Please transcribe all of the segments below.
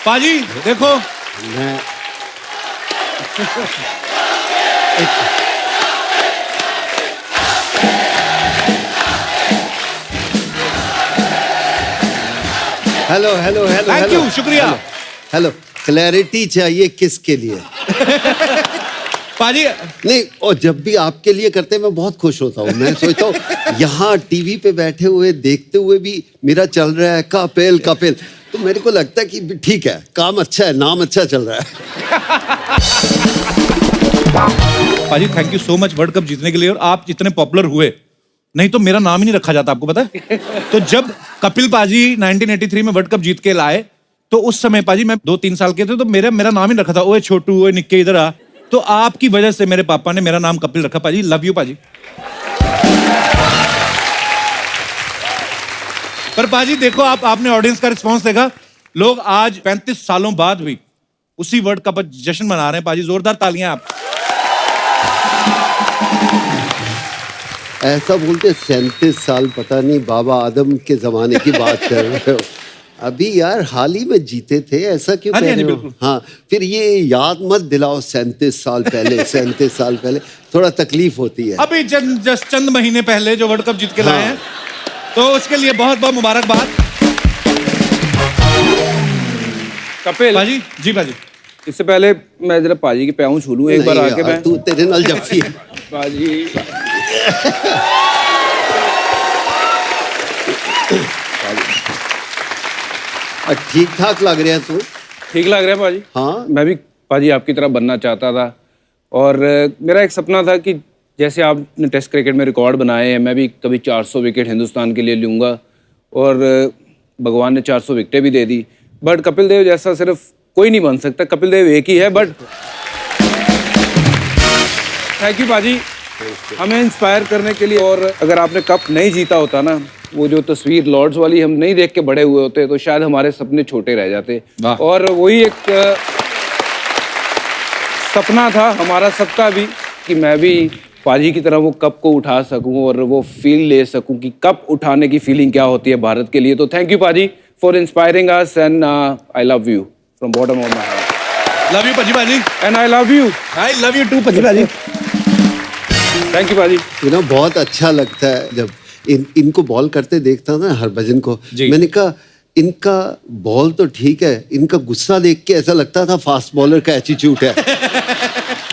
पाजी देखो मैं hello hello hello thank you, शुक्रिया। हेलो, क्लैरिटी चाहिए किसके लिए? पाजी नहीं, और जब भी आपके लिए करते हैं मैं बहुत खुश होता हूँ। मैं सोचता हूँ यहाँ टीवी पे बैठे हुए देखते हुए भी मेरा चल रहा है कपिल कपिल, तो मेरे को लगता है कि ठीक है, काम अच्छा है, नाम अच्छा चल रहा है। पाजी thank you so much world cup जीतने के लिए, और आप जितने पॉपुलर हुए, नहीं तो मेरा नाम ही नहीं रखा जाता, आपको पता है? तो जब कपिल पाजी 1983 में वर्ल्ड कप जीत के लाए, तो उस समय पाजी मैं 2-3 साल के थे, तो मेरा नाम ही रखा था, ओए छोटू, ओए निक्के इधर आ। तो आपकी वजह से मेरे पापा ने मेरा नाम कपिल रखा। पाजी लव यू पाजी। पर पाजी देखो, आपने ऑडियंस का रिस्पांस देखा, लोग आज 35 सालों बाद भी उसी वर्ल्ड कप पर जश्न मना रहे हैं। पाजी जोरदार तालियां आप। ऐसा बोलते 37 साल, पता नहीं बाबा आदम के जमाने की बात कर रहे हो। अभी यार हाल ही में जीते थे, ऐसा क्यों हाँ जी, कह हाँ जी, रहे हो? बिल्कुल। हाँ, फिर ये याद मत दिलाओ 37 साल पहले। 37 साल पहले थोड़ा तकलीफ होती है। अभी चंद महीने पहले जो वर्ल्ड कप जीत के लाए हैं, तो उसके लिए बहुत बहुत मुबारकबाद। कपिल पाजी जी पाजी। इससे पहले मैं जरा पाजी के पैरों छू लूं एक बार नहीं आके यार, मैं। तू तेरे नाल जफ्फी है। पाजी ठीक ठाक लग रहा है तू। ठीक लग रहा है पाजी। हाँ। मैं भी पाजी आपकी तरह बनना चाहता था, और मेरा एक सपना था कि जैसे आपने टेस्ट क्रिकेट में रिकॉर्ड बनाए हैं, मैं भी कभी 400 विकेट हिंदुस्तान के लिए लूँगा, और भगवान ने 400 विकेटें भी दे दी। बट कपिल देव जैसा सिर्फ कोई नहीं बन सकता, कपिल देव एक ही है। बट थैंक यू पाजी हमें इंस्पायर करने के लिए। और अगर आपने कप नहीं जीता होता ना, वो जो तस्वीर लॉर्ड्स वाली हम नहीं देख के बड़े हुए होते, तो शायद हमारे सपने छोटे रह जाते। और वही एक सपना था हमारा सबका भी, कि मैं भी पाजी की तरह वो कप को उठा सकूं और वो फील ले सकूं कि कप उठाने की फीलिंग क्या होती है भारत के लिए। तो थैंक यू पाजी for inspiring us, and I love you from bottom of my heart. Love you पाजी पाजी। And I love you too पाजी पाजी। थैंक यू पाजी। यू नो, बहुत अच्छा लगता है जब इनको बॉल करते देखता ना, हरभजन को। जी। मैंने कहा इनका बॉल तो ठीक है, इनका गुस्सा देख के ऐसा लगता था फास्ट बॉलर का एटीट्यूड है।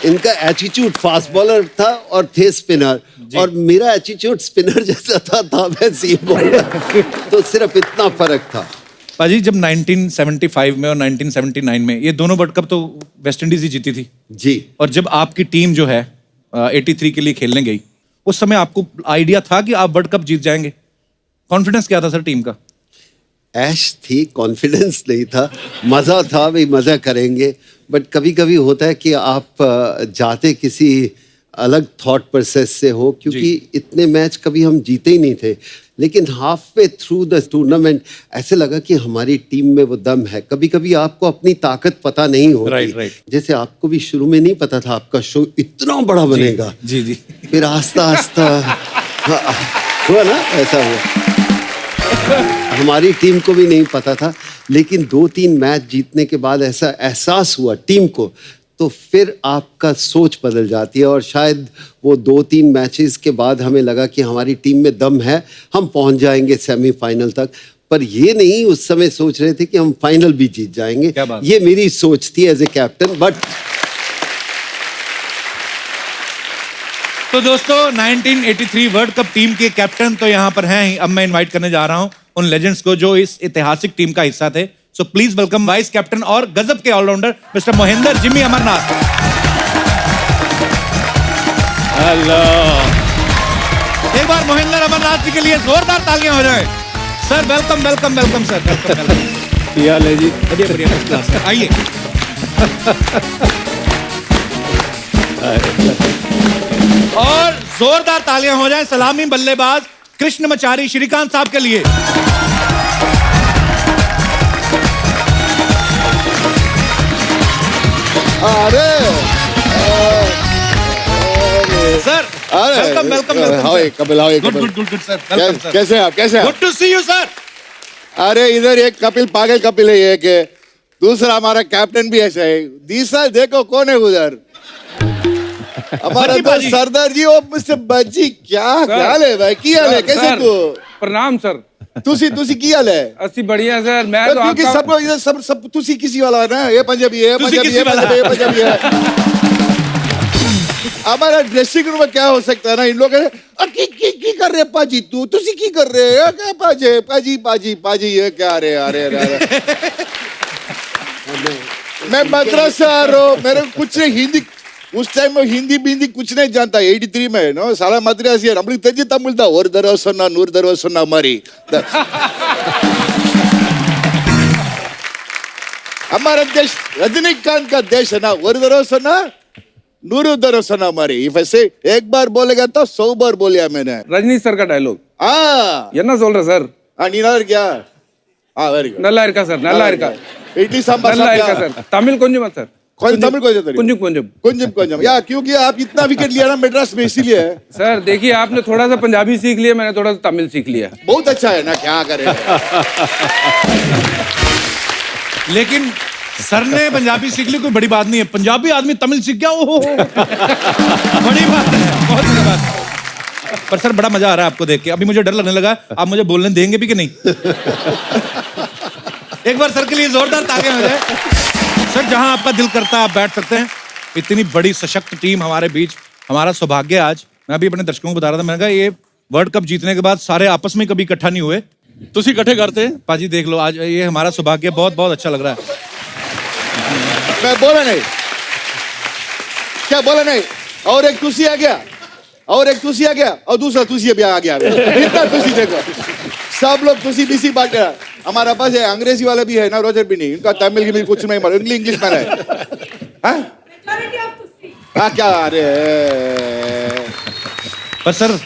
इनका एटीट्यूड फास्ट बॉलर था और थे स्पिनर, और मेरा एटीट्यूड स्पिनर जैसा था मैं सीम बॉलर। तो सिर्फ इतना फर्क था। पाजी जब 1975 में और 1979 में ये दोनों वर्ल्ड कप तो वेस्ट इंडीज ही जीती थी जी। और जब आपकी टीम जो है 83 के लिए खेलने गई, उस समय आपको आइडिया था कि आप वर्ल्ड कप जीत जाएंगे? कॉन्फिडेंस क्या था सर टीम का? ऐश थी, कॉन्फिडेंस नहीं था। मज़ा था, भाई मज़ा करेंगे। बट कभी कभी होता है कि आप जाते किसी अलग थॉट प्रोसेस से हो, क्योंकि इतने मैच कभी हम जीते ही नहीं थे। लेकिन half way through the tournament ऐसे लगा कि हमारी टीम में वो दम है। कभी कभी आपको अपनी ताकत पता नहीं होती। राइट। जैसे आपको भी शुरू में नहीं पता था आपका शो इतना बड़ा बनेगा। जी जी। फिर आस्ता आस्ता हुआ ना, ऐसा हुआ। हमारी टीम को भी नहीं पता था, लेकिन 2-3 मैच जीतने के बाद ऐसा एहसास हुआ टीम को, तो फिर आपका सोच बदल जाती है। और शायद वो 2-3 मैचेस के बाद हमें लगा कि हमारी टीम में दम है, हम पहुंच जाएंगे सेमीफाइनल तक। पर ये नहीं उस समय सोच रहे थे कि हम फाइनल भी जीत जाएंगे। क्या बात? ये मेरी सोच थी एज ए कैप्टन। बट तो दोस्तों 1983 वर्ल्ड कप टीम के कैप्टन तो यहाँ पर हैं ही। अब मैं इनवाइट करने जा रहा हूँ उन लेजेंड्स को जो इस ऐतिहासिक टीम का हिस्सा थे। So please welcome vice captain और गजब के allrounder mister Mohinder Jimmy Amarnath. Hello, एक बार मोहिंदर अमरनाथ जी के लिए जोरदार तालियां हो जाए। Sir welcome welcome welcome sir, welcome. क्या ले जी? बढ़िया बढ़िया, फर्स्ट क्लास। आइए। और जोरदार तालियां हो जाए सलामी बल्लेबाज कृष्णमचारी श्रीकांत साहब के लिए। अरे sir welcome welcome how welcome. Kapil, how good Kapil? Good good good sir, welcome sir. कैसे हैं आप? कैसे हैं good to see you sir. अरे इधर एक कपिल, पागल कपिल है एक है, दूसरा हमारा कैप्टन भी ऐसा है। तीसरा देखो कौन है उधर, हमारा बज्जी तो बाजी। सरदार जी। वो मुझसे बज्जी क्या हाल है भाई, की हाल है, कैसे सर, तू? प्रणाम सर। तुसी की हाल है? अस्सी बढ़िया सर। मैं तो क्योंकि आपका सबको इधर सब तुसी किसी वाला है ना, ये पंजाबी है, तुसी पंजाबी किसी है, वाला। पंजाबी है, पंजाबी है। हमारा ड्रेसिंग रूम में क्या हो सकता है ना, इन लोगों ने की कर रहे पाजी, तुसी की कर रहे हैं क्या पाजी पाजी पाजी पाजी, ये क्या रे, अरे अरे मैं मद्रास से आ रहा हूँ, मेरे कुछ नहीं हिंदी, उस टाइम में हिंदी बिंदी कुछ नहीं जानता, 83 में नो साला मद्रासी है, हम तेजी तमिल था, और दरवाजा सुनना नूर दरवाजा सुनना हमारी हमारा देश रजनीकांत का देश है ना, और दरवाजा सुनना नूर दरवाजा सुनना हमारी। इफ ऐसे एक बार बोलेगा तो 100 बार बोलिया मैंने। रजनी सर का डायलॉग हाँ सोल रहा सर। नीना क्या, हाँ वेरी गुड, नल्ला इरका सर, नल्ला इरका, इडली सांबार नल्ला इरका सर। तमिल कुंजुम सर, कौन तमिल को जाता है? कुंजुम कुंजुम कुंजम कुंजम या, क्योंकि आप इतना विकेट लिया ना मद्रास में, इसीलिए सर। देखिए आपने थोड़ा सा पंजाबी सीख लिया, मैंने थोड़ा सा तमिल सीख लिया। बहुत अच्छा है ना, क्या करें। लेकिन सर ने पंजाबी सीख ली, कोई बड़ी बात नहीं है। पंजाबी आदमी तमिल सीख गया, ओहो बड़ी बात है, बहुत बड़ी बात है। पर सर बड़ा मजा आ रहा है आपको देख के। अभी मुझे डर लगने लगा, आप मुझे बोलने देंगे भी कि नहीं? एक बार सर के लिए जोरदार तालियां हो जाए। सर जहां आपका दिल करता है आप बैठ सकते हैं। इतनी बड़ी सशक्त टीम हमारे बीच, हमारा सौभाग्य आज। मैं अभी अपने दर्शकों को बता रहा था, मैंने कहा ये वर्ल्ड कप जीतने के बाद सारे आपस में कभी इकट्ठा नहीं हुए, तुसी इकट्ठे करते। पाजी देख लो आज ये हमारा सौभाग्य, बहुत बहुत अच्छा लग रहा है। मैं बोला नहीं, क्या बोला नहीं, और एक तुसी आ गया, और एक तुसी आ गया, और दूसरा तुसी भी आ गया। इतना तुसी देखो, सब लोग तुसी बीसी बांट रहा। हमारा पास है अंग्रेजी वाला भी है ना, रोजर भी नहीं, इनका तमिल की भी कुछ नहीं मालूम, इंग्लिश में है। हाँ क्या, अरे पर सर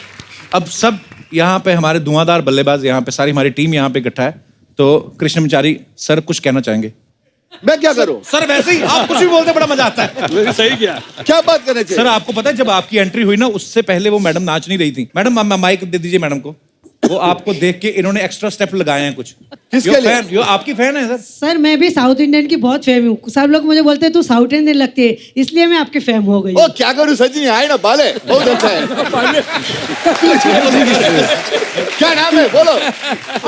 अब सब यहाँ पे हमारे धुआंधार बल्लेबाज, यहाँ पे सारी हमारी टीम यहाँ पे इकट्ठा है, तो कृष्णमचारी सर कुछ कहना चाहेंगे? मैं क्या करूं? सर वैसे ही आप कुछ भी बोलते बड़ा मजा आता है। सही क्या? क्या बात करने चाहिए? सर आपको पता है जब आपकी एंट्री हुई ना, उससे पहले वो मैडम नाच नहीं रही थी। मैडम माइक दे दीजिए मैडम को। वो आपको देख के इन्होंने एक्स्ट्रा स्टेप लगाए हैं कुछ। किसके लिए? यो आपकी फैन है सर। सर मैं भी साउथ इंडियन की बहुत फैन हूँ। सब लोग मुझे बोलते हैं तू साउथ इंडियन लगती है, इसलिए मैं आपकी फैन हो गई। ओ क्या करूं सचिन, आए ना बाले, बहुत अच्छा है। क्या नाम है बोलो?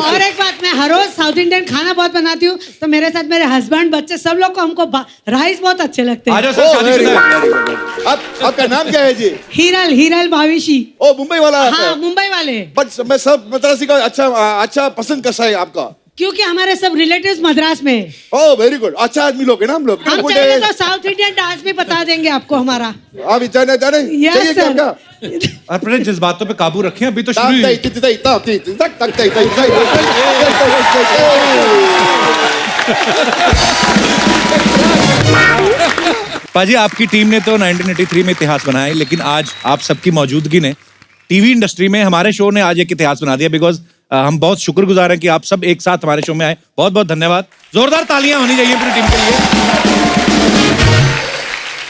और एक बात, मैं हर रोज साउथ इंडियन खाना बहुत बनाती हूँ, तो मेरे साथ मेरे हस्बैंड बच्चे सब लोग को हमको राइस बहुत अच्छे लगते आ हैं। जाओ सर, शादीशुदा है। आपका नाम क्या है जी? हीरल हीरल भाविशी। ओ मुंबई वाला? हाँ मुंबई वाले। बट मैं सब मद्रासी का अच्छा पसंद कैसा है आपका? क्योंकि हमारे सब रिलेटिव्स मद्रास में हैं। ओ वेरी गुड, अच्छा आदमी लोग है ना हम लोग। हम चाहे तो साउथ इंडियन डांस भी बता देंगे आपको हमारा। आप जाने जाने Yes, चाहिए क्या sir. आपका? अपने जज्बातों पे काबू रखें, अभी तो शुरू ही हुई। पाजी आपकी टीम ने तो 1983 में इतिहास बनाया है, लेकिन आज आप सबकी मौजूदगी ने टीवी इंडस्ट्री में हमारे शो ने आज एक इतिहास बना दिया। बिकॉज हम बहुत शुक्रगुजार हैं कि आप सब एक साथ हमारे शो में आए। बहुत बहुत धन्यवाद। जोरदार तालियां होनी चाहिए पूरी टीम के लिए।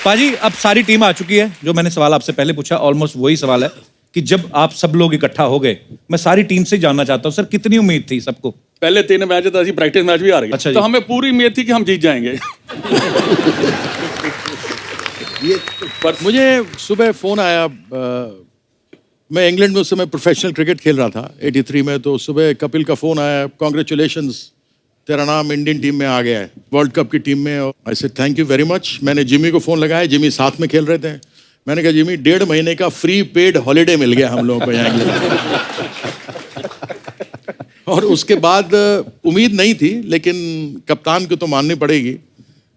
पाजी अब सारी टीम आ चुकी है। जो मैंने सवाल आपसे पहले पूछा ऑलमोस्ट वही सवाल है कि जब आप सब लोग इकट्ठा हो गए, मैं सारी टीम से जानना चाहता हूँ सर कितनी उम्मीद थी सबको? पहले 3 मैच तो असं प्रैक्टिस मैच भी आ रही अच्छा जी। तो हमें पूरी उम्मीद थी कि हम जीत जाएंगे। पर मुझे सुबह फ़ोन आया, मैं इंग्लैंड में उस समय प्रोफेशनल क्रिकेट खेल रहा था 83 में, तो सुबह कपिल का फ़ोन आया, कॉन्ग्रेचुलेशंस तेरा नाम इंडियन टीम में आ गया है, वर्ल्ड कप की टीम में। I said thank you very much. मैंने जिमी को फ़ोन लगाया, जिमी साथ में खेल रहे थे। मैंने कहा जिमी 1.5 महीने का फ्री पेड हॉलीडे मिल गया हम लोगों को यहाँ इंग्लैंड। और उसके बाद उम्मीद नहीं थी, लेकिन कप्तान को तो माननी पड़ेगी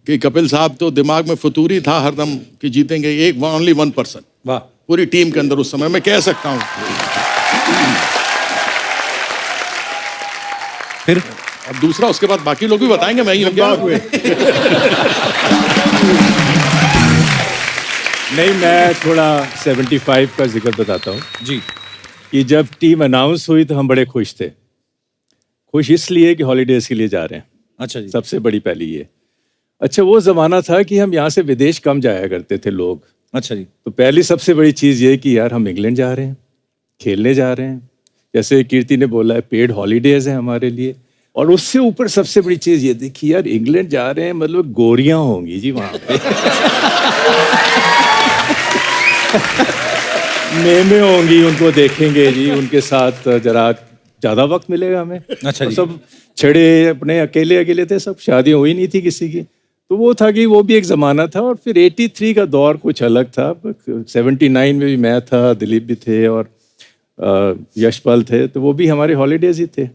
कि कपिल साहब तो दिमाग में फतूरी था हरदम कि जीतेंगे। एक ओनली 1% वाह। पूरी टीम के अंदर उस समय मैं कह सकता हूँ। फिर अब दूसरा उसके बाद बाकी लोग भी बताएंगे, मैं ही हूँ क्या? नहीं, मैं थोड़ा 75 का जिक्र बताता हूँ जी। कि जब टीम अनाउंस हुई तो हम बड़े खुश थे। खुश इसलिए कि हॉलीडेज के लिए जा रहे हैं, अच्छा जी। सबसे बड़ी पहली ये। अच्छा, वो ज़माना था कि हम यहाँ से विदेश कम जाया करते थे लोग। अच्छा जी। तो पहली सबसे बड़ी चीज़ ये कि यार हम इंग्लैंड जा रहे हैं, खेलने जा रहे हैं। जैसे कीर्ति ने बोला है, पेड हॉलीडेज हैं हमारे लिए। और उससे ऊपर सबसे बड़ी चीज ये थी कि यार इंग्लैंड जा रहे हैं, मतलब गोरियां होंगी जी वहां पे। मेमे होंगी, उनको देखेंगे जी, उनके साथ जरा ज्यादा वक्त मिलेगा हमें। अच्छा और जी। सब छड़े अपने अकेले अकेले थे, सब शादी हुई नहीं थी किसी की। तो वो था कि वो भी एक जमाना था। और फिर 83 का दौर कुछ अलग था। 79 में भी मैं था, दिलीप भी थे और यशपाल थे। तो वो भी हमारे हॉलीडेज ही थे।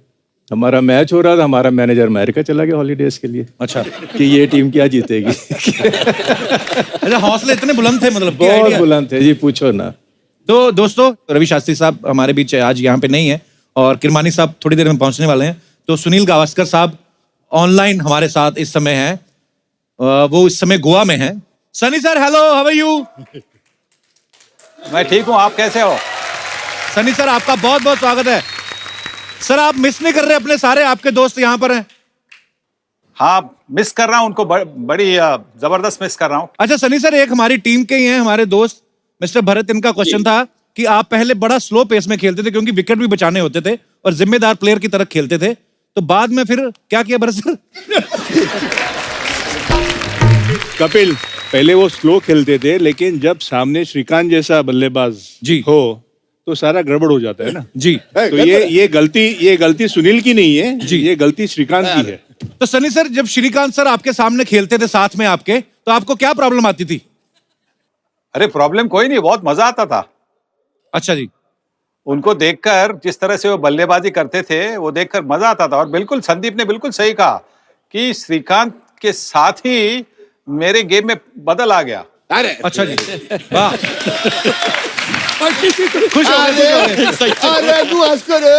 हमारा मैच हो रहा था, हमारा मैनेजर अमेरिका चला गया हॉलीडेज के लिए। अच्छा। कि ये टीम क्या जीतेगी। अच्छा, हौसले इतने बुलंद थे, मतलब कि बहुत idea। बुलंद थे जी, पूछो ना। तो दोस्तों, रवि शास्त्री साहब हमारे बीच आज यहाँ पे नहीं है और किरमानी साहब थोड़ी देर में पहुंचने वाले हैं। तो सुनील गावस्कर साहब ऑनलाइन हमारे साथ इस समय हैं। वो इस समय गोवा में हैं। Sunny sir, hello, how are you? मैं ठीक हूँ, आप कैसे हो? सनी सर, आपका बहुत बहुत स्वागत है। सर, आप मिस नहीं कर रहे अपने सारे आपके दोस्त यहाँ पर हैं? हाँ, मिस कर रहा हूँ उनको, बड़ी जबरदस्त मिस कर रहा हूँ। अच्छा सनी सर, एक हमारी टीम के ही हैं हमारे दोस्त मिस्टर भरत। इनका क्वेश्चन था कि आप पहले बड़ा स्लो पेस में खेलते थे क्योंकि विकेट भी बचाने होते थे और जिम्मेदार प्लेयर की तरह खेलते थे। तो बाद में फिर क्या किया भरत सर? कपिल, पहले वो स्लो खेलते थे, लेकिन जब सामने श्रीकांत जैसा बल्लेबाज जी हो तो सारा गड़बड़ हो जाता है ना जी। तो ये गलती सुनील की नहीं है जी, ये गलती श्रीकांत की है। तो सनी सर, जब श्रीकांत सर आपके सामने खेलते थे साथ में आपके, तो आपको क्या प्रॉब्लम आती थी? अरे प्रॉब्लम कोई नहीं, बहुत मजा आता था। अच्छा जी। उनको देखकर, जिस तरह से वो बल्लेबाजी करते थे, वो देखकर मजा आता था। और बिल्कुल संदीप ने बिल्कुल सही कहा कि श्रीकांत के साथ ही मेरे गेम में बदल आ गया। अरे अच्छा जी, वाह। खुश हो गए। अरे गुआस करे,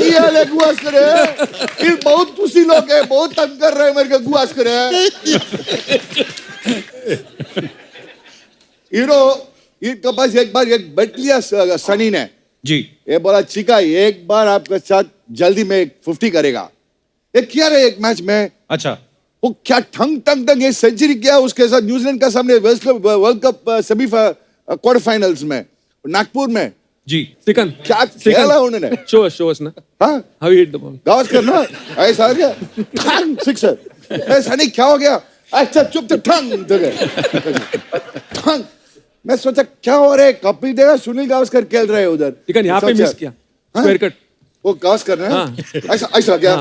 ये गुआस करे। फिर बहुत खुशी लोग हैं, बहुत तंग कर रहे हैं मेरे को, गुआस करे। इनके पास एक बार एक बैठ लिया सनी ने जी। ये बोला, चिका एक बार आपके साथ जल्दी में 50 करेगा। ये किया रहे एक मैच में। अच्छा। वो क्या ठंग ये सेंचुरी किया उसके साथ न्यूजीलैंड का सामने world cup semi quarter finals में नागपुर में जी। Srikanth, क्या खेला उन्होंने। show us na. हाँ, How you hit the ball? Gavaskar ना ऐसा आ गया, ठंग सिक्सर। ऐसा नहीं, क्या हो गया? अच्छा चुप तो ठंग तो गए, ठंग। मैं सोचा क्या हो रहा है, कपिल देव सुनील गावस्कर खेल रहे हैं उधर। Srikanth, यहाँ पे सोचा, मिस किया हाँ? Square cut. वो गावस्कर ने हाँ। ऐसा ऐसा क्या?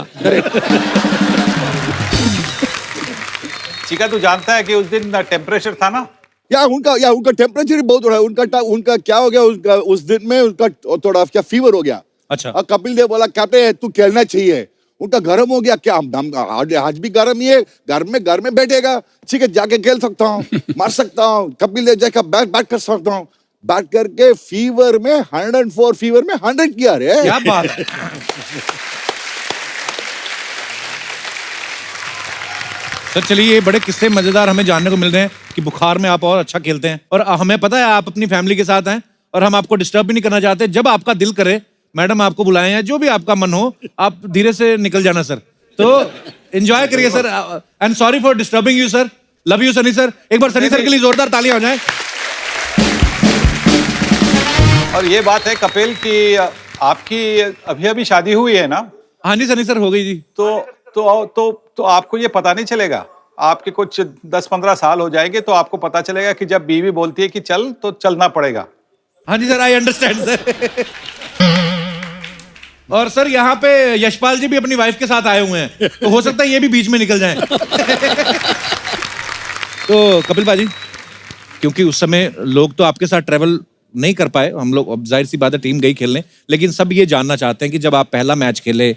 चिका, तू जानता है कि उस दिन टेम्परेचर था ना? या उनका टेम्परेचर बहुत हो रहा है। उनका क्या हो गया, उनका उस दिन में उनका थोड़ा क्या फीवर हो गया। अच्छा। और कपिल देव बोला, कहते तू खेलना चाहिए। उनका गर्म हो गया, क्या हम आज भी गर्म ही है, घर में बैठेगा, ठीक है, जाके खेल सकता हूँ, मार सकता हूँ, कपिल देव जैसा बैट कर सकता हूँ। बैट करके फीवर में 104 फीवर में 100 किया रे। क्या बात है। सर चलिए, ये बड़े किस्से मजेदार हमें जानने को मिल रहे हैं कि बुखार में आप और अच्छा खेलते हैं। और हमें पता है आप अपनी फैमिली के साथ हैं और हम आपको डिस्टर्ब भी नहीं करना चाहते। जब आपका दिल करे, मैडम आपको बुलाएं या जो भी आपका मन हो, आप धीरे से निकल जाना सर। तो एंजॉय करिए sir. And sorry for disturbing you sir. Love you Sunny sir. एक बार सनी सर के लिए जोरदार तालियां हो जाए। और ये बात है कपिल कि आपकी अभी शादी हुई है ना? हाँ जी सनी सर, हो गई जी। तो आपको ये पता नहीं चलेगा। आपके कुछ 10-15 साल हो जाएंगे तो आपको पता चलेगा कि जब बीवी बोलती है कि चल, तो चलना पड़ेगा। हाँ जी सर, आई अंडरस्टैंड सर। और सर यहाँ पे यशपाल जी भी अपनी वाइफ के साथ आए हुए हैं, तो हो सकता है ये भी बीच में निकल जाएं। तो कपिल बाजी, क्योंकि उस समय लोग तो आपके साथ ट्रेवल नहीं कर पाए, हम लोग, अब जाहिर सी बात है टीम गई खेलने, लेकिन सब ये जानना चाहते हैं कि जब आप पहला मैच खेले,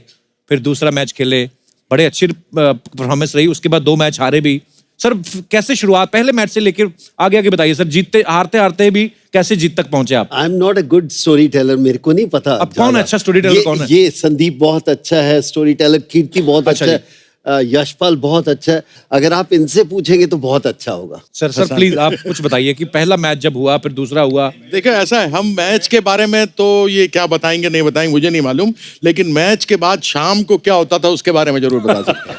फिर दूसरा मैच खेले, बड़े अच्छी परफॉर्मेंस रही, उसके बाद 2 मैच हारे भी। सर कैसे शुरुआत, पहले मैच से लेकर आगे बताइए सर। जीतते हारते भी कैसे जीत तक पहुंचे आप? I am not a good story teller, मेरे को नहीं पता। अब कौन अच्छा स्टोरी टेलर कौन है? ये संदीप बहुत अच्छा है स्टोरी टेलर, कीर्ति बहुत अच्छा है, यशपाल बहुत अच्छा है। अगर आप इनसे पूछेंगे तो बहुत अच्छा होगा। सर प्लीज आप कुछ बताइए कि पहला मैच जब हुआ, फिर दूसरा हुआ। देखो ऐसा है, हम मैच के बारे में तो ये क्या बताएंगे नहीं बताएंगे मुझे नहीं मालूम, लेकिन मैच के बाद शाम को क्या होता था उसके बारे में जरूर बता सकते हैं।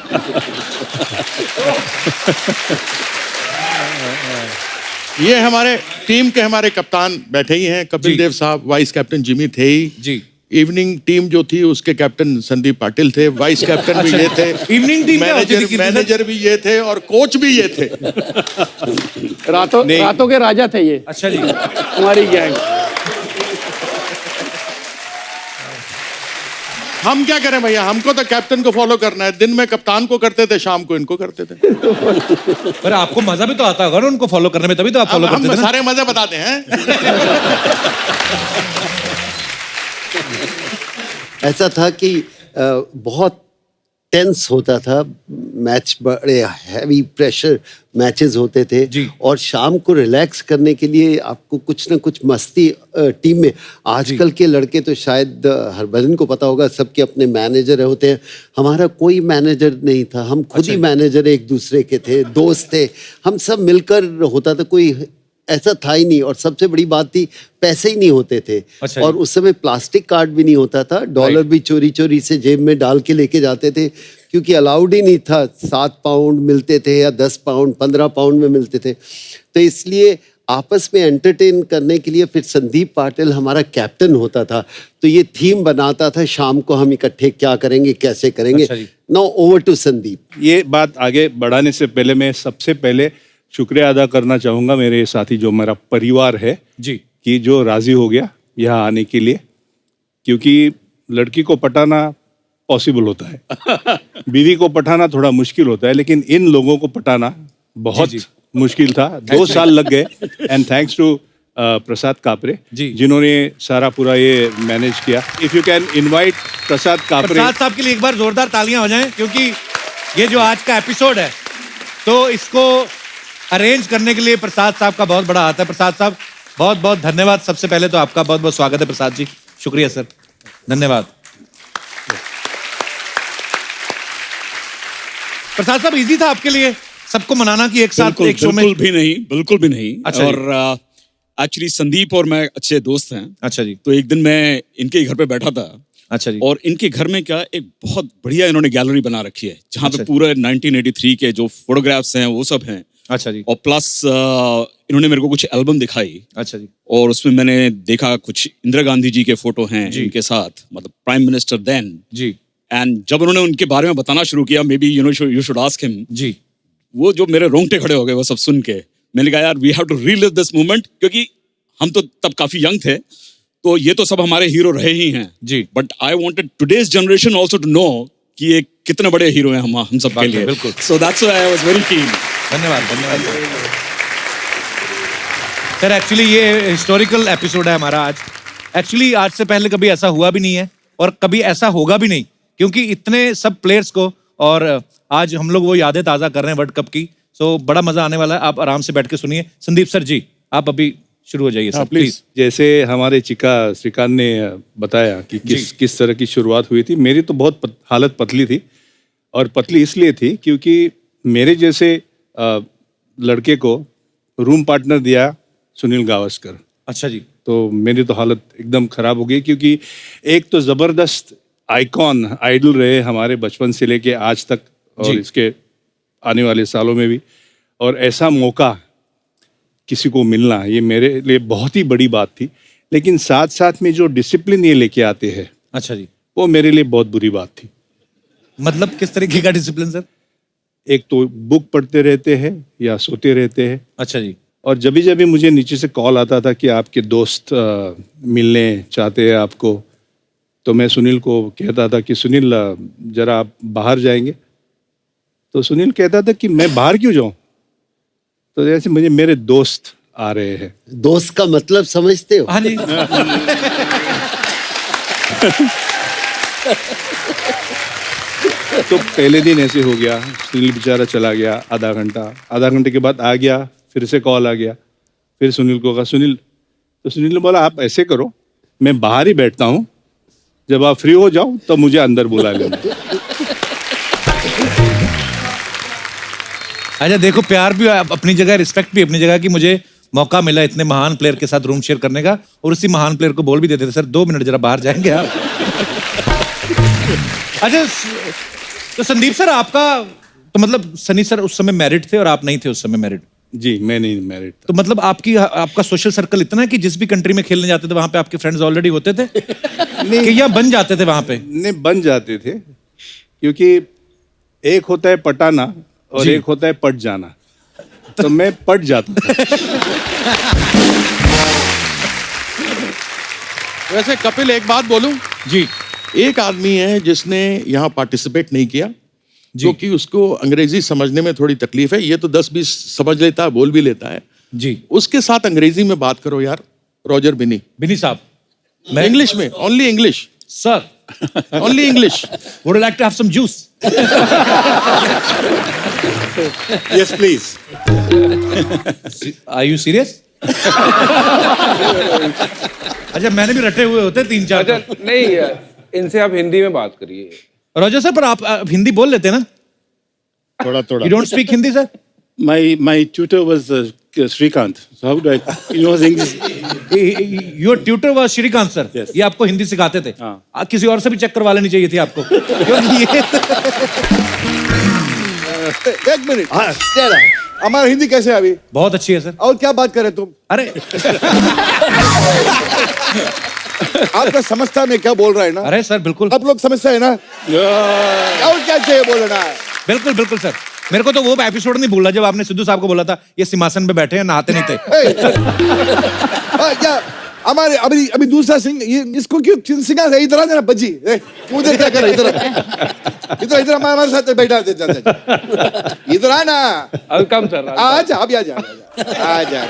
ये हमारे टीम के हमारे कप्तान बैठे ही हैं, कपिल देव साहब, वाइस कैप्टन जिमी थे ही जी। इवनिंग टीम जो थी उसके कैप्टन संदीप पाटिल थे, वाइस कैप्टन भी ये थे, इवनिंग टीम क्या होती थी कीर्ति सर? मैनेजर भी ये थे और कोच भी ये थे। रातों के राजा थे ये, अच्छा जी। हमारी गैंग। हम क्या करें भैया, हमको तो कैप्टन को फॉलो करना है। दिन में कप्तान को करते थे, शाम को इनको करते थे। पर आपको मजा भी तो आता होगा ना उनको फॉलो करने में, तभी तो आप फॉलो करते थे हम ना? सारे मजे बताते हैं। ऐसा था कि बहुत टेंस होता था मैच, बड़े हैवी प्रेशर मैचेस होते थे जी। और शाम को रिलैक्स करने के लिए आपको कुछ ना कुछ मस्ती टीम में। आजकल के लड़के तो शायद हरभजन को पता होगा, सबके अपने मैनेजर होते हैं। हमारा कोई मैनेजर नहीं था, हम खुद ही मैनेजर एक दूसरे के थे, दोस्त थे, हम सब मिलकर होता था, कोई ऐसा था ही नहीं। और सबसे बड़ी बात थी, पैसे ही नहीं होते थे। अच्छा और उस समय प्लास्टिक कार्ड भी नहीं होता था, डॉलर भी चोरी चोरी से जेब में डाल के लेके जाते थे, क्योंकि अलाउड ही नहीं था। 7 पाउंड मिलते थे या 10 पाउंड 15 पाउंड में मिलते थे। तो इसलिए आपस में एंटरटेन करने के लिए फिर संदीप पाटिल हमारा कैप्टन होता था, तो ये थीम बनाता था शाम को हम इकट्ठे क्या करेंगे, कैसे करेंगे। अच्छा जी। Now over to Sandeep. ये बात आगे बढ़ाने से पहले मैं सबसे पहले शुक्रिया अदा करना चाहूँगा मेरे साथी, जो मेरा परिवार है जी, कि जो राजी हो गया यहाँ आने के लिए, क्योंकि लड़की को पटाना पॉसिबल होता है, बीवी को पटाना थोड़ा मुश्किल होता है, लेकिन इन लोगों को पटाना बहुत मुश्किल था। 2 साल लग गए। एंड थैंक्स टू प्रसाद कापरे जी। जिन्होंने सारा पूरा ये मैनेज किया। इफ यू कैन इनवाइट प्रसाद कापरे। प्रसाद साहब के लिए एक बार जोरदार तालियां हो जाएं, क्योंकि ये जो आज का एपिसोड है तो इसको अरेंज करने के लिए प्रसाद साहब का बहुत बड़ा हाथ है। प्रसाद साहब बहुत बहुत धन्यवाद। सबसे पहले तो आपका बहुत बहुत स्वागत है प्रसाद जी, शुक्रिया सर, धन्यवाद। प्रसाद साहब, इजी था आपके लिए सबको मनाना कि एक साथ एक शो में? बिल्कुल भी नहीं, बिल्कुल भी नहीं। अच्छा जी। और एक्चुअली संदीप और मैं अच्छे दोस्त हैं। अच्छा जी। तो एक दिन मैं इनके घर पे बैठा था। अच्छा जी। और इन्के घर में क्या एक बहुत बढ़िया इन्होंने गैलरी बना रखी है, जहाँ अच्छा पे पूरे 1983 के जो फोटोग्राफ्स हैं वो सब हैं। अच्छा जी। और प्लस इन्होंने मेरे को कुछ एल्बम दिखाई, अच्छा जी। और उसमें मैंने देखा कुछ इंदिरा गांधी जी के फोटो हैं जी। इनके साथ, मतलब प्राइम मिनिस्टर देन। जी एंड जब उन्होंने उनके बारे में बताना शुरू किया, maybe you should ask him, जी। वो जो मेरे रोंगटे खड़े हो गए वो सब सुन के। मैंने कहा यार we have to relive this moment, क्योंकि हम तो तब काफी यंग थे, तो ये तो सब हमारे हीरो रहे ही हैं जी। But I wanted today's generation also to know कि ये कितने बड़े हीरो हैं हम सब के लिए। बिल्कुल। So that's why I was very keen. धन्यवाद धन्यवाद सर। एक्चुअली ये हिस्टोरिकल एपिसोड है हमारा आज। एक्चुअली आज से पहले कभी ऐसा हुआ भी नहीं है और कभी ऐसा होगा भी नहीं, क्योंकि इतने सब प्लेयर्स को, और आज हम लोग वो यादें ताज़ा कर रहे हैं वर्ल्ड कप की। सो बड़ा मजा आने वाला है, आप आराम से बैठ के सुनिए। संदीप सर जी, आप अभी शुरू हो जाइए सर, प्लीज। जैसे हमारे चिका श्रीकांत ने बताया कि किस तरह की शुरुआत हुई थी। मेरी तो बहुत हालत पतली थी, और पतली इसलिए थी क्योंकि मेरे जैसे लड़के को रूम पार्टनर दिया सुनील गावस्कर। अच्छा जी। तो मेरी तो हालत एकदम खराब हो गई, क्योंकि एक तो जबरदस्त आइकॉन, आइडल रहे हमारे बचपन से लेके आज तक, और इसके आने वाले सालों में भी, और ऐसा मौका किसी को मिलना ये मेरे लिए बहुत ही बड़ी बात थी। लेकिन साथ साथ में जो डिसिप्लिन ये लेके आते हैं, अच्छा जी, वो मेरे लिए बहुत बुरी बात थी। मतलब किस तरीके का डिसिप्लिन सर? एक तो बुक पढ़ते रहते हैं या सोते रहते हैं। अच्छा जी। और जब भी मुझे नीचे से कॉल आता था कि आपके दोस्त मिलने चाहते हैं आपको, तो मैं सुनील को कहता था कि सुनील जरा आप बाहर जाएंगे। तो सुनील कहता था कि मैं बाहर क्यों जाऊं? तो जैसे मुझे मेरे दोस्त आ रहे हैं। दोस्त का मतलब समझते हो? हाँ जी। तो पहले दिन ऐसे हो गया, सुनील बेचारा चला गया आधा घंटे के बाद आ गया, फिर से कॉल आ गया। फिर सुनील को कहा सुनील, तो सुनील ने बोला आप ऐसे करो, मैं बाहर ही बैठता हूँ, जब आप फ्री हो जाओ तब मुझे अंदर बुला लेना। अच्छा देखो, प्यार भी अपनी जगह, रिस्पेक्ट भी अपनी जगह, कि मुझे मौका मिला इतने महान प्लेयर के साथ रूम शेयर करने का, और उसी महान प्लेयर को बोल भी देते थे सर 2 मिनट जरा बाहर जाएंगे आप। अच्छा, तो संदीप सर आपका तो मतलब सनी सर उस समय मैरिड थे और आप नहीं थे उस समय मैरिड? जी मैं नहीं मैरिड था। तो मतलब आपका सोशल सर्कल इतना है कि जिस भी कंट्री में खेलने जाते थे वहां पे आपके फ्रेंड्स ऑलरेडी होते थे कि या बन जाते थे वहां पे? नहीं बन जाते थे, क्योंकि एक होता है पटाना और जी। एक होता है पट जाना, तो मैं पट जाता था। वैसे कपिल एक बात बोलूं, जी एक आदमी है जिसने यहाँ पार्टिसिपेट नहीं किया क्योंकि उसको अंग्रेजी समझने में थोड़ी तकलीफ है। ये तो 10-20 समझ लेता है, बोल भी लेता है। जी उसके साथ अंग्रेजी में बात करो यार, रॉजर बिनी। बिनी साहब, मैं इंग्लिश में, only English, sir only English. Would you like to have some juice? Yes please. Are you serious? अच्छा, मैंने भी रटे हुए होते 3-4। अच्छा नहीं, इनसे आप हिंदी में बात करिए। रोजर सर, पर आप हिंदी बोल लेते हैं ना? थोड़ा थोड़ा। You don't speak Hindi sir? My tutor was Srikanth. So how do I? He knows English. Your tutor was Srikanth sir. Yes. ये आपको हिंदी सिखाते थे? हाँ। किसी और से भी चेक करवा लेनी चाहिए थी आपको, क्योंकि ये एक मिनट, हाँ हमारा हिंदी कैसे है अभी? बहुत अच्छी है सर। और क्या बात करे तुम? अरे आपका समझता मैं क्या बोल रहा है ना? अरे सर बिल्कुल आप लोग समझता है ना? और क्या चाहिए बोलना? बिल्कुल बिल्कुल सर। मेरे को तो वो एपिसोड नहीं भूला जब आपने सिद्धू साहब को बोला था ये सिंहासन पे बैठे हैं, नहाते नहीं थे। क्या हमारे अभी अभी दूसरा सिंह, ये इसको क्यों सिंहासन? इधर आ जाना बज्जी, उधर क्या कर रहा है? इधर इधर हमारे साथ बैठा इधर आना। Welcome sir. आजा अभी आजा आजा।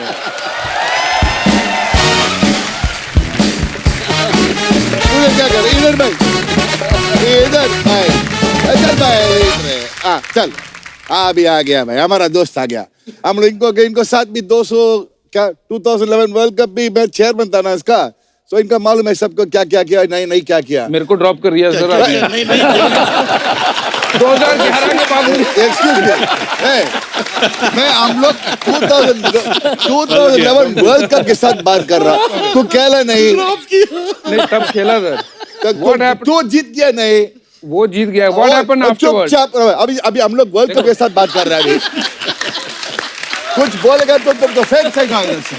उधर क्या कर रहे? इधर भाई, इधर भाई, चल भाई, चल। अभी आ गया भाई, हमारा दोस्त आ गया। हम लोग इनको साथ भी 200 क्या 2011 वर्ल्ड कप भी मैं चेयरमैन था ना इसका, तो इनका मालूम है सबको क्या क्या किया, नहीं क्या किया। मेरे को ड्रॉप कर दिया सर आपने। 2011 के बाद एक्सक्यूज मी, मैं हम लोग 2011 वर्ल्ड कप के साथ बात कर रहा। तू खेला नहीं? नहीं तब खेला सर। What happened? तू जीत गया नहीं? वो जीत गया। What happened afterwards? चुपचाप अभी अभी हम लोग वर्ल्ड कप के साथ बात कर रहे हैं। अभी कुछ बोलेगा तो तुमको फेंक सकेगा इधर से।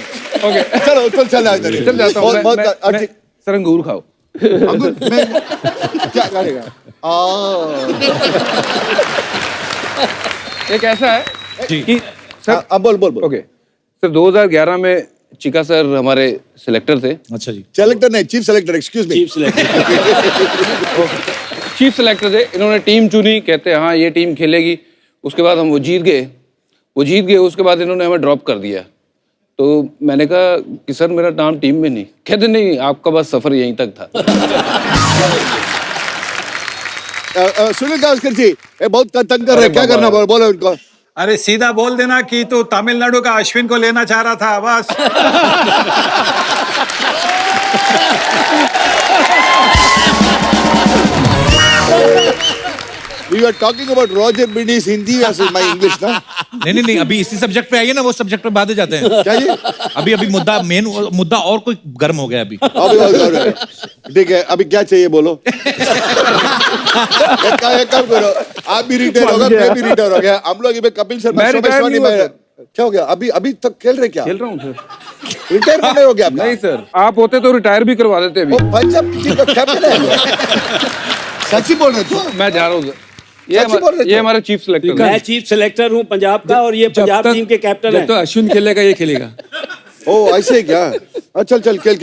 ओके चलो चल इधर। चल जाता हूँ। बहुत सर अंगूर खाओ। अंगूर क्या करेगा? एक ऐसा है कि सर, अब बोल। ओके सर, 2011 में चिका सर हमारे सिलेक्टर थे। अच्छा जी। सेलेक्टर नहीं, chief selector, excuse me. Chief selector थे। इन्होंने टीम चुनी, कहते हाँ ये टीम खेलेगी। उसके बाद हम वो जीत गए। उसके बाद इन्होंने हमें ड्रॉप कर दिया। तो मैंने कहा कि सर मेरा नाम टीम में नहीं। कहते नहीं, आपका बस सफर यहीं तक था। सुनील गावस्कर जी, ये बहुत तंग कर रहे हैं, क्या करना? बोलो उनको। अरे सीधा बोल देना कि तू तमिलनाडु का अश्विन को लेना चाह रहा था, बस। We were talking about Roger Binny's Hindi versus my English, ना? नहीं, अभी इसी सब्जेक्ट पे आइए ना, वो सब्जेक्ट पे बाद में जाते हैं। क्या जी? अभी मेन मुद्दा और कोई गर्म हो गया अभी। ठीक है, अभी क्या चाहिए बोलो। एक काम करो, आप भी रिटायर होगा, मैं भी रिटायर हो गया। हम लोग कपिल शर्मा मैं रिटायर नहीं हुआ। क्या हो गया? अभी तक खेल रहे क्या? खेल रहा हूँ सर। रिटायर नहीं हो गया आपका? नहीं सर, आप होते तो रिटायर भी करवा देते अभी। पंजाब टीम का कैप्टन है। सच्ची बोल रहे तू? मैं जा रहा हूँ सर। बोल रहे ये हमारे चीफ सेलेक्टर मैं चीफ सेलेक्टर हूँ पंजाब का और ये पंजाब टीम के कैप्टन है। तो अश्विन खेलेगा, ये खेलेगा। ओ ऐसे ही क्या? चल खेल।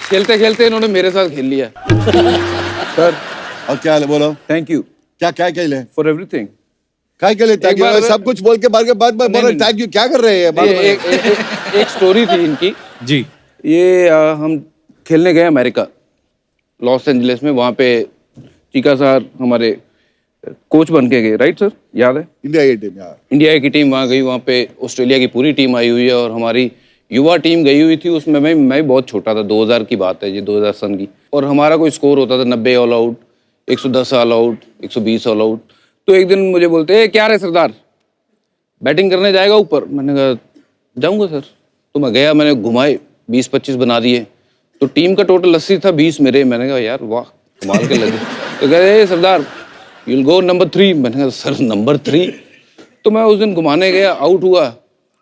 खेलते खेलते इन्होंने मेरे साथ खेल लिया सर। और क्या है बोलो? थैंक यू क्या खेले? For everything. काय के लिए थैंक यू? सब कुछ बोल के बाद बोलो थैंक यू। क्या कर रहे हैं? एक स्टोरी थी इनकी जी। ये हम खेलने गए अमेरिका, लॉस एंजलिस में। वहाँ पे चिका सर हमारे कोच बन के गए, राइट सर? याद है? इंडिया की टीम वहाँ गई। वहाँ पे ऑस्ट्रेलिया की पूरी टीम आई हुई है और हमारी युवा टीम गई हुई थी। उसमें मैं बहुत छोटा था, 2000 की बात है, ये 2000 सन की। और हमारा कोई स्कोर होता था 90 all out, 110 all out, 120 all out. तो एक दिन मुझे बोलते हैं क्या रे सरदार, बैटिंग करने जाएगा ऊपर? मैंने कहा जाऊँगा सर। तो मैं गया, मैंने घुमाए, 20-25 बना दिए। तो टीम का टोटल 80 था, 20 मेरे। मैंने कहा यार वाह, कमाल के लगे। तो कह रहे सरदार यू विल गो नंबर 3। मैंने कहा सर नंबर 3? तो मैं उस दिन घुमाने गया, आउट हुआ,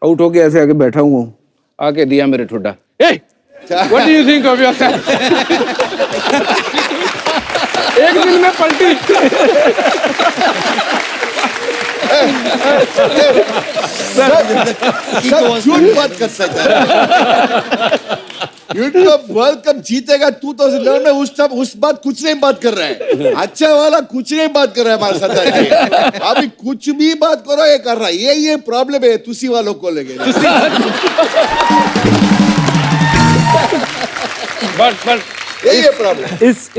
आउट होके ऐसे आके बैठा हुआ हूँ, आके दिया मेरे ठुड्डा, ए what do you think of yourself? एक दिन में पलटी। सब झूठ बात कर सकता है। यूट्यूब वर्ल्ड कप जीतेगा 2011 में, उस बात कुछ नहीं बात कर रहा है। अच्छा वाला कुछ नहीं बात कर रहा है हमारे साथ। अभी कुछ भी बात करो ये कर रहा है। ये प्रॉब्लम है तुसी वालों को लेके। बट ये प्रॉब्लम।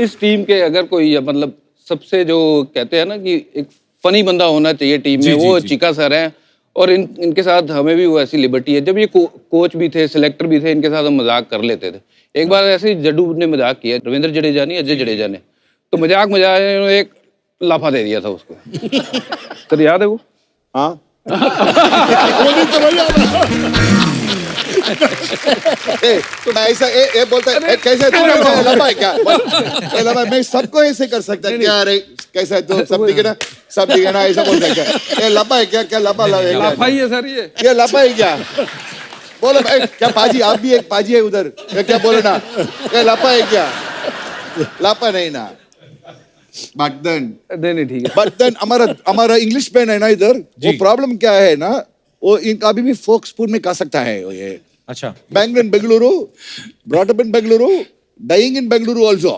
इस टीम के अगर कोई मतलब सबसे जो कहते हैं ना कि एक फनी बंदा होना चाहिए टीम में, वो चिका सर हैं। और इनके साथ हमें भी वो ऐसी लिबर्टी है। जब ये कोच भी थे, सिलेक्टर भी थे, इनके साथ हम मजाक कर लेते थे। एक बार ऐसे ही जड्डू ने मजाक किया, रविंद्र जडेजा नहीं, अजय जडेजा ने, तो मजाक एक लाफा दे दिया था उसको। सर याद है वो? हाँ। वो नहीं तो भैया। तो मैं ऐसा ए बोलता है कैसे तू लंबा है क्या? लंबा मैं सबको ऐसे कर सकता है क्या? अरे कैसा है तो सब दिखे ना ऐसा बोलता है क्या? ये लंबा है क्या? क्या लंबा लाफा ही है सर ये लंबा है क्या? बोलो क्या पाजी? आप भी एक पाजी है उधर, क्या बोलो ना? ये लंबा है क्या? लापा नहीं ना। बट देन ठीक है। बट देन हमारा इंग्लिश मैन है ना इधर, वो प्रॉब्लम क्या है ना, वो इनका अभी भी फोक स्पून में खा सकता है ये। अच्छा। Bengaluru, brought up in Bengaluru, dying in Bengaluru also।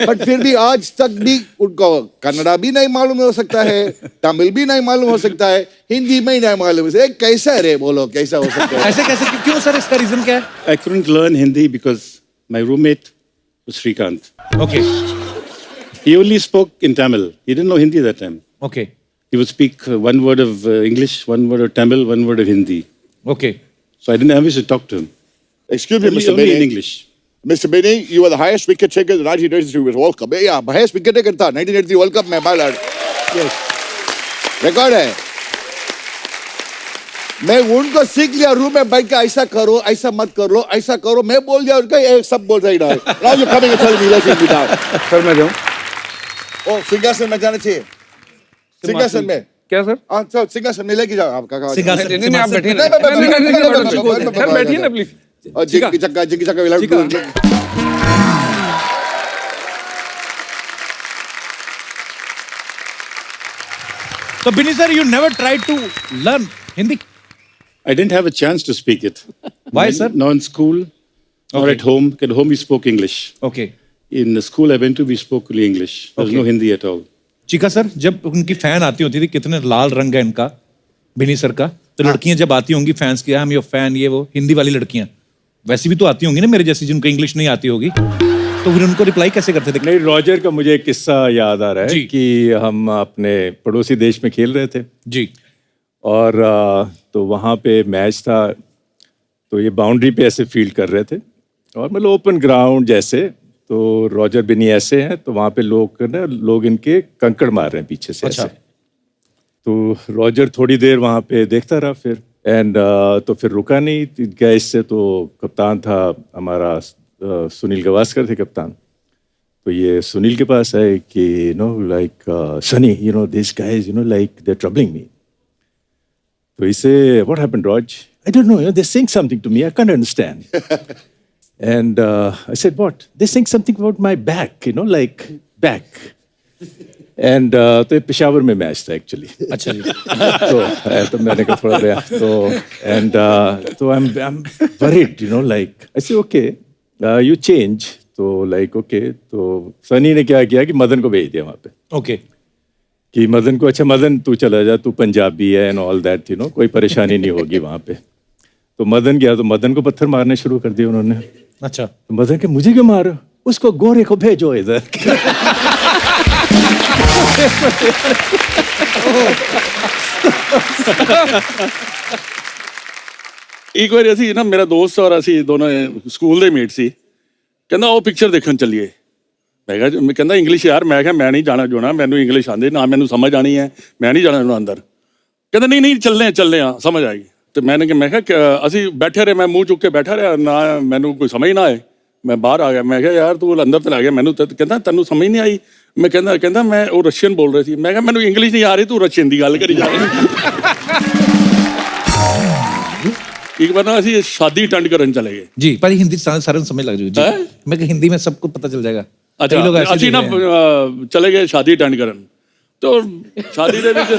But फिर भी आज तक भी उनको कन्नड़ा भी नहीं मालूम हो सकता है, तमिल भी नहीं मालूम हो सकता है, हिंदी में ही नहीं मालूम है। कैसा रे बोलो, कैसा हो सकता है? ऐसे कैसे, क्यों सर? इसका रीजन क्या है? I couldn't learn Hindi because my roommate was Srikanth. Okay. He only spoke in Tamil. He didn't know Hindi that time. Okay. He would speak one word of English, one word of Tamil, one word of Hindi. Okay. So I didn't have to talk to him. Excuse me, Mr. Only in Beni. English. Mr. Beni, you were the highest wicket taker in the 1983 World Cup. Yeah, highest wicket taker था 1983 World Cup में, my lord. Yes. Record है। मैं उनको सीख लिया, room में बैठ के ऐसा करो, ऐसा मत करो, ऐसा करो। मैं बोल दिया उनका, ये सब बोल रही है। Now you coming and telling me let's eat it out. Sir मैं जाऊँ? ओ सिंहासन में जाना चाहिए। सिंहासन में क्या सर? हाँ तो सिंहासन में लेके जाओ आपका। नहीं आप बैठिए ना। सर बैठिए ना प्लीज। जिंगी चक्का मिला। So, Bini sir, you never tried to learn Hindi? I didn't have a chance to speak it. Why, sir? Not in school or at home. At home we spoke English. Okay. In the school I went to, we spoke only English. There was no Hindi at all. चिका sir, जब उनकी fan आती होती थी, कितने लाल रंग है इनका, बिनी सर का, तो लड़कियां जब आती होंगी फैंस की, आई एम योर फैन, ये वो हिंदी वाली लड़कियां वैसी भी तो आती होंगी ना मेरे जैसी, जिनको इंग्लिश नहीं आती होगी, तो फिर उनको रिप्लाई कैसे करते थे? नहीं, रॉजर का मुझे एक किस्सा याद आ रहा है कि हम अपने पड़ोसी देश में खेल रहे थे जी, और तो वहाँ पे मैच था, तो ये बाउंड्री पे ऐसे फील्ड कर रहे थे और मतलब ओपन ग्राउंड जैसे, तो रॉजर बिनी ऐसे हैं, तो वहाँ पे लोग इनके कंकड़ मार रहे हैं पीछे से। अच्छा। ऐसे तो रॉजर थोड़ी देर वहाँ पे देखता रहा फिर, एंड तो फिर रुका नहीं गया इससे, तो कप्तान था हमारा सुनील गावस्कर थे कप्तान, तो ये सुनील के पास आए कि like sunny this guys like they are troubling me, तो इसे what happened Roz, I don't know, they saying something to me, I can't understand, and I said what, they saying something about my back, like back, and तो ये पेशावर में match था actually. अच्छा जी। तो मैंने कहा थोड़ा गया तो, एंड तो I'm worried, like I say okay, you change, तो like okay, तो सनी ने क्या किया कि मदन को भेज दिया वहाँ पे। ओके। कि मदन को, अच्छा मदन तू चला जा, तू पंजाबी है एंड ऑल दैट, कोई परेशानी नहीं होगी वहाँ पे। तो मदन गया, तो मदन को पत्थर मारने शुरू कर दिए उन्होंने। अच्छा। तो मदन के मुझे क्यों मारो, उसको गोरे को भेजो इधर। एक बार ऐसी ना, मेरा दोस्त और ਅਸੀਂ दोनों ਸਕੂਲ ਦੇ ਮੇਟ ਸੀ, ਕਹਿੰਦਾ ਉਹ ਪਿਕਚਰ ਦੇਖਣ ਚੱਲੀਏ। ਮੈਂ ਕਹਿੰਦਾ ਇੰਗਲਿਸ਼ ਯਾਰ, ਮੈਂ ਕਿਹਾ ਮੈਂ ਨਹੀਂ ਜਾਣਾ ਜੋਣਾ, ਮੈਨੂੰ ਇੰਗਲਿਸ਼ ਆਉਂਦੀ ਨਾ, ਮੈਨੂੰ ਸਮਝ ਆਣੀ ਹੈ, ਮੈਂ ਨਹੀਂ ਜਾਣਾ ਜੋਣਾ ਅੰਦਰ। ਕਹਿੰਦਾ ਨਹੀਂ ਨਹੀਂ ਚੱਲਦੇ ਆ ਸਮਝ ਆਏਗੀ। ਤੇ ਮੈਂ ਕਿਹਾ ਅਸੀਂ ਬੈਠੇ ਰਹੇ, ਮੈਂ ਮੂੰਹ ਚੁੱਕ ਕੇ ਬੈਠਾ ਰਿਹਾ, ਨਾ ਮੈਨੂੰ ਕੋਈ ਸਮਝ ਨਾ ਆਏ, ਮੈਂ ਬਾਹਰ ਆ ਗਿਆ। ਮੈਂ ਕਿਹਾ ਯਾਰ ਤੂੰ ਅੰਦਰ ਤੇ ਲੈ ਗਿਆ ਮੈਨੂੰ, ਕਹਿੰਦਾ ਤੈਨੂੰ ਸਮਝ ਨਹੀਂ ਆਈ, मैं कहता मैं वो रशियन बोल रही थी, मैं कहा मैंने इंग्लिश नहीं आ रही, तू रशियन की गल करी जा रही। एक बार ना ਅਸੀਂ शादी अटेंड करन चले गए जी पर हिंदी सारे समझ लग जाएगी हैं? मैं कहा हिंदी में सबको पता चल जाएगा। अच्छा कई लोग ऐसे ਅਸੀਂ ਨਾ देख रहे हैं। चले गए शादी अटेंड करन, तो शादी ਦੇ ਵਿੱਚ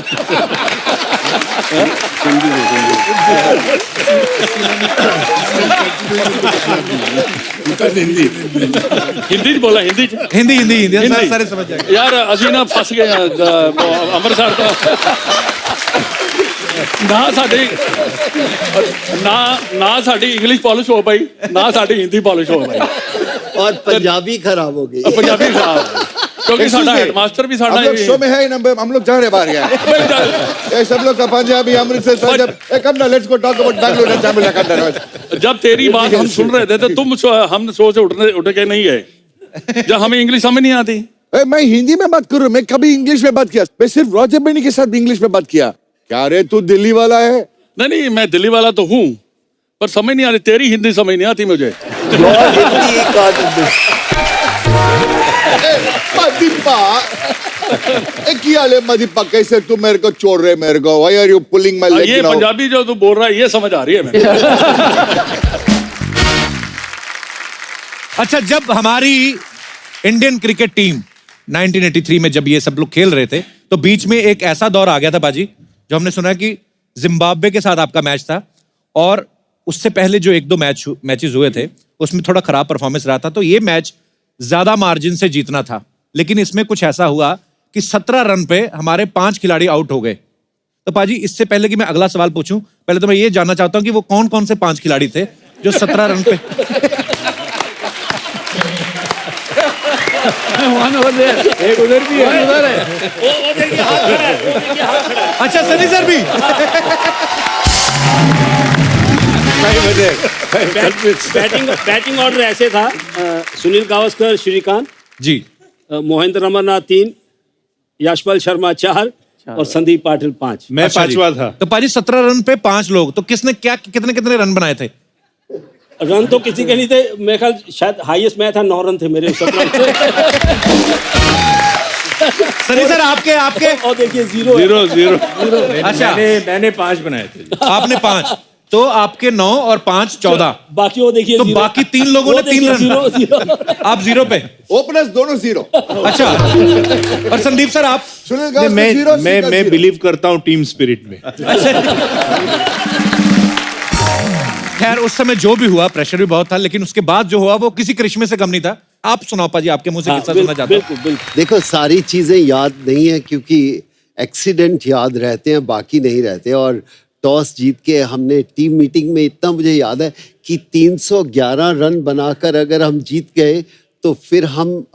हिंदी च बोला, हिंदी च हिंदी हिंदी हिंदी सारे समझ जाएंगे। यार ਅਸੀਂ ਨਾ ਫਸ ਗਏ ਅੰਮ੍ਰਿਤਸਰ ਤੋਂ ਨਾ ਸਾਡੀ ਇੰਗਲਿਸ਼ ਪਾਲਿਸ਼ ਹੋ ਪਾਈ, ਨਾ ਸਾਡੀ ਹਿੰਦੀ ਪਾਲਿਸ਼ ਹੋ ਪਾਈ, और पंजाबी खराब हो गई। ਪੰਜਾਬੀ ਖਰਾਬ, ਕਿਉਂਕਿ ਸਾਡਾ ਹੈਡਮਾਸਟਰ ਵੀ ਸਾਡਾ हम लोग शो में है ना, हम लोग जा रहे बाहर गया ये सब लोग का पंजाबी अमृतसर पंजाब कम ना, let's go talk about Bangalore and Tamil का। जब तेरी बात हम सुन रहे थे तो तुम हम सोच उठ के नहीं गए जब हमें इंग्लिश समझ नहीं आती। मैं हिंदी में बात करूं, मैं कभी इंग्लिश में बात किया? मैं सिर्फ रॉजर बेनी के साथ इंग्लिश में बात किया। क्या रे तू दिल्ली वाला है? नहीं मैं दिल्ली वाला तो हूँ, पर समझ नहीं आ रही, तेरी हिंदी समझ नहीं आती मुझे। मदीपा क्या ले मदीपा, कैसे तू मेरे को छोड़ रहे मेरे को? Why are you pulling my leg? ये पंजाबी जो तू बोल रहा है ये समझ आ रही है मुझे। अच्छा, जब हमारी इंडियन क्रिकेट टीम 1983 में जब ये सब लोग खेल रहे थे तो बीच में एक ऐसा दौर आ गया था बाजी, जो हमने सुना कि जिम्बाब्वे के साथ आपका मैच था और उससे पहले जो एक दो मैचेस हुए थे उसमें थोड़ा खराब परफॉर्मेंस रहा था, तो ये मैच ज्यादा मार्जिन से जीतना था, लेकिन इसमें कुछ ऐसा हुआ कि 17 रन पे हमारे 5 खिलाड़ी आउट हो गए। तो पाजी इससे पहले कि मैं अगला सवाल पूछूं, पहले तो मैं ये जानना चाहता हूं कि वो कौन कौन से 5 खिलाड़ी थे जो 17 रन पे एक उधर भी है, उधर है। अच्छा सनी सर भी बैटिंग ऑर्डर ऐसे था, सुनील गावस्कर श्रीकांत जी, मोहिंद्र रमन्ना 3, यशपाल शर्मा 4 और संदीप पाटिल 5। मैं पांचवा था। तो पाजी 17 रन पे 5 लोग, तो किसने क्या कितने कितने रन बनाए थे? रन तो किसी के नहीं थे, मेरे ख्याल शायद हाईएस्ट मैं था, 9 रन थे मेरे। सनी सर आपके और देखिए जीरो। अच्छा मैंने 5 बनाए थे। आपने 5, तो आपके 9 और 5 14, बाकी वो देखिए तो जीरो। बाकी 3 लोगों ने 3 रन, जीरो। आप 0 पे। ओपनर्स दोनों 0। अच्छा, और संदीप सर आप? सुनील गावस्कर मैं बिलीव करता हूँ टीम स्पिरिट में। खैर उस समय जो भी हुआ, प्रेशर भी बहुत था, लेकिन उसके बाद जो हुआ वो किसी करिश्मे से कम नहीं था। आप सुनाओ पाजी, आपके मुंह से किस्सा सुनना चाहता हूं। बिल्कुल। देखो सारी चीजें याद नहीं है क्योंकि एक्सीडेंट याद रहते हैं, बाकी नहीं रहते। और टॉस जीत के हमने टीम मीटिंग में, इतना मुझे याद है कि 311 रन बनाकर अगर हम जीत गए तो फिर हम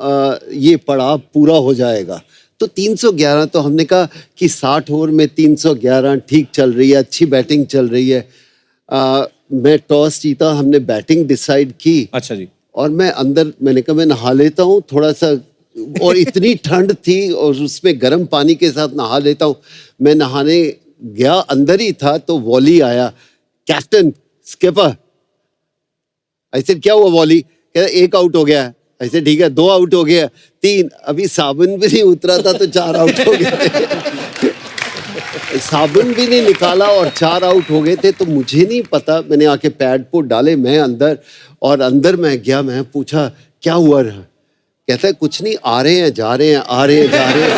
ये पड़ाव पूरा हो जाएगा। तो 311, तो हमने कहा कि 60 ओवर में 311 ठीक चल रही है, अच्छी बैटिंग चल रही है। मैं टॉस जीता, हमने बैटिंग डिसाइड की। अच्छा जी। और मैं अंदर, मैंने कहा मैं नहा लेता हूँ थोड़ा सा, और इतनी ठंड थी और उसमें गर्म पानी के साथ नहा लेता हूँ। मैं नहाने गया, अंदर ही था तो वॉली आया, कैप्टन स्किपर। ऐसे क्या हुआ वॉली? कह 1 आउट हो गया। ऐसे ठीक है, 2 आउट हो गया, 3, अभी साबुन भी नहीं उतरा था तो 4 आउट हो गए थे। साबुन भी नहीं निकाला और 4 आउट हो गए थे। तो मुझे नहीं पता, मैंने आके पैड को डाले, मैं अंदर, और अंदर मैं गया, मैं पूछा क्या हुआ रहा? कहता है कुछ नहीं, आ रहे हैं जा रहे हैं, आ रहे हैं जा रहे हैं।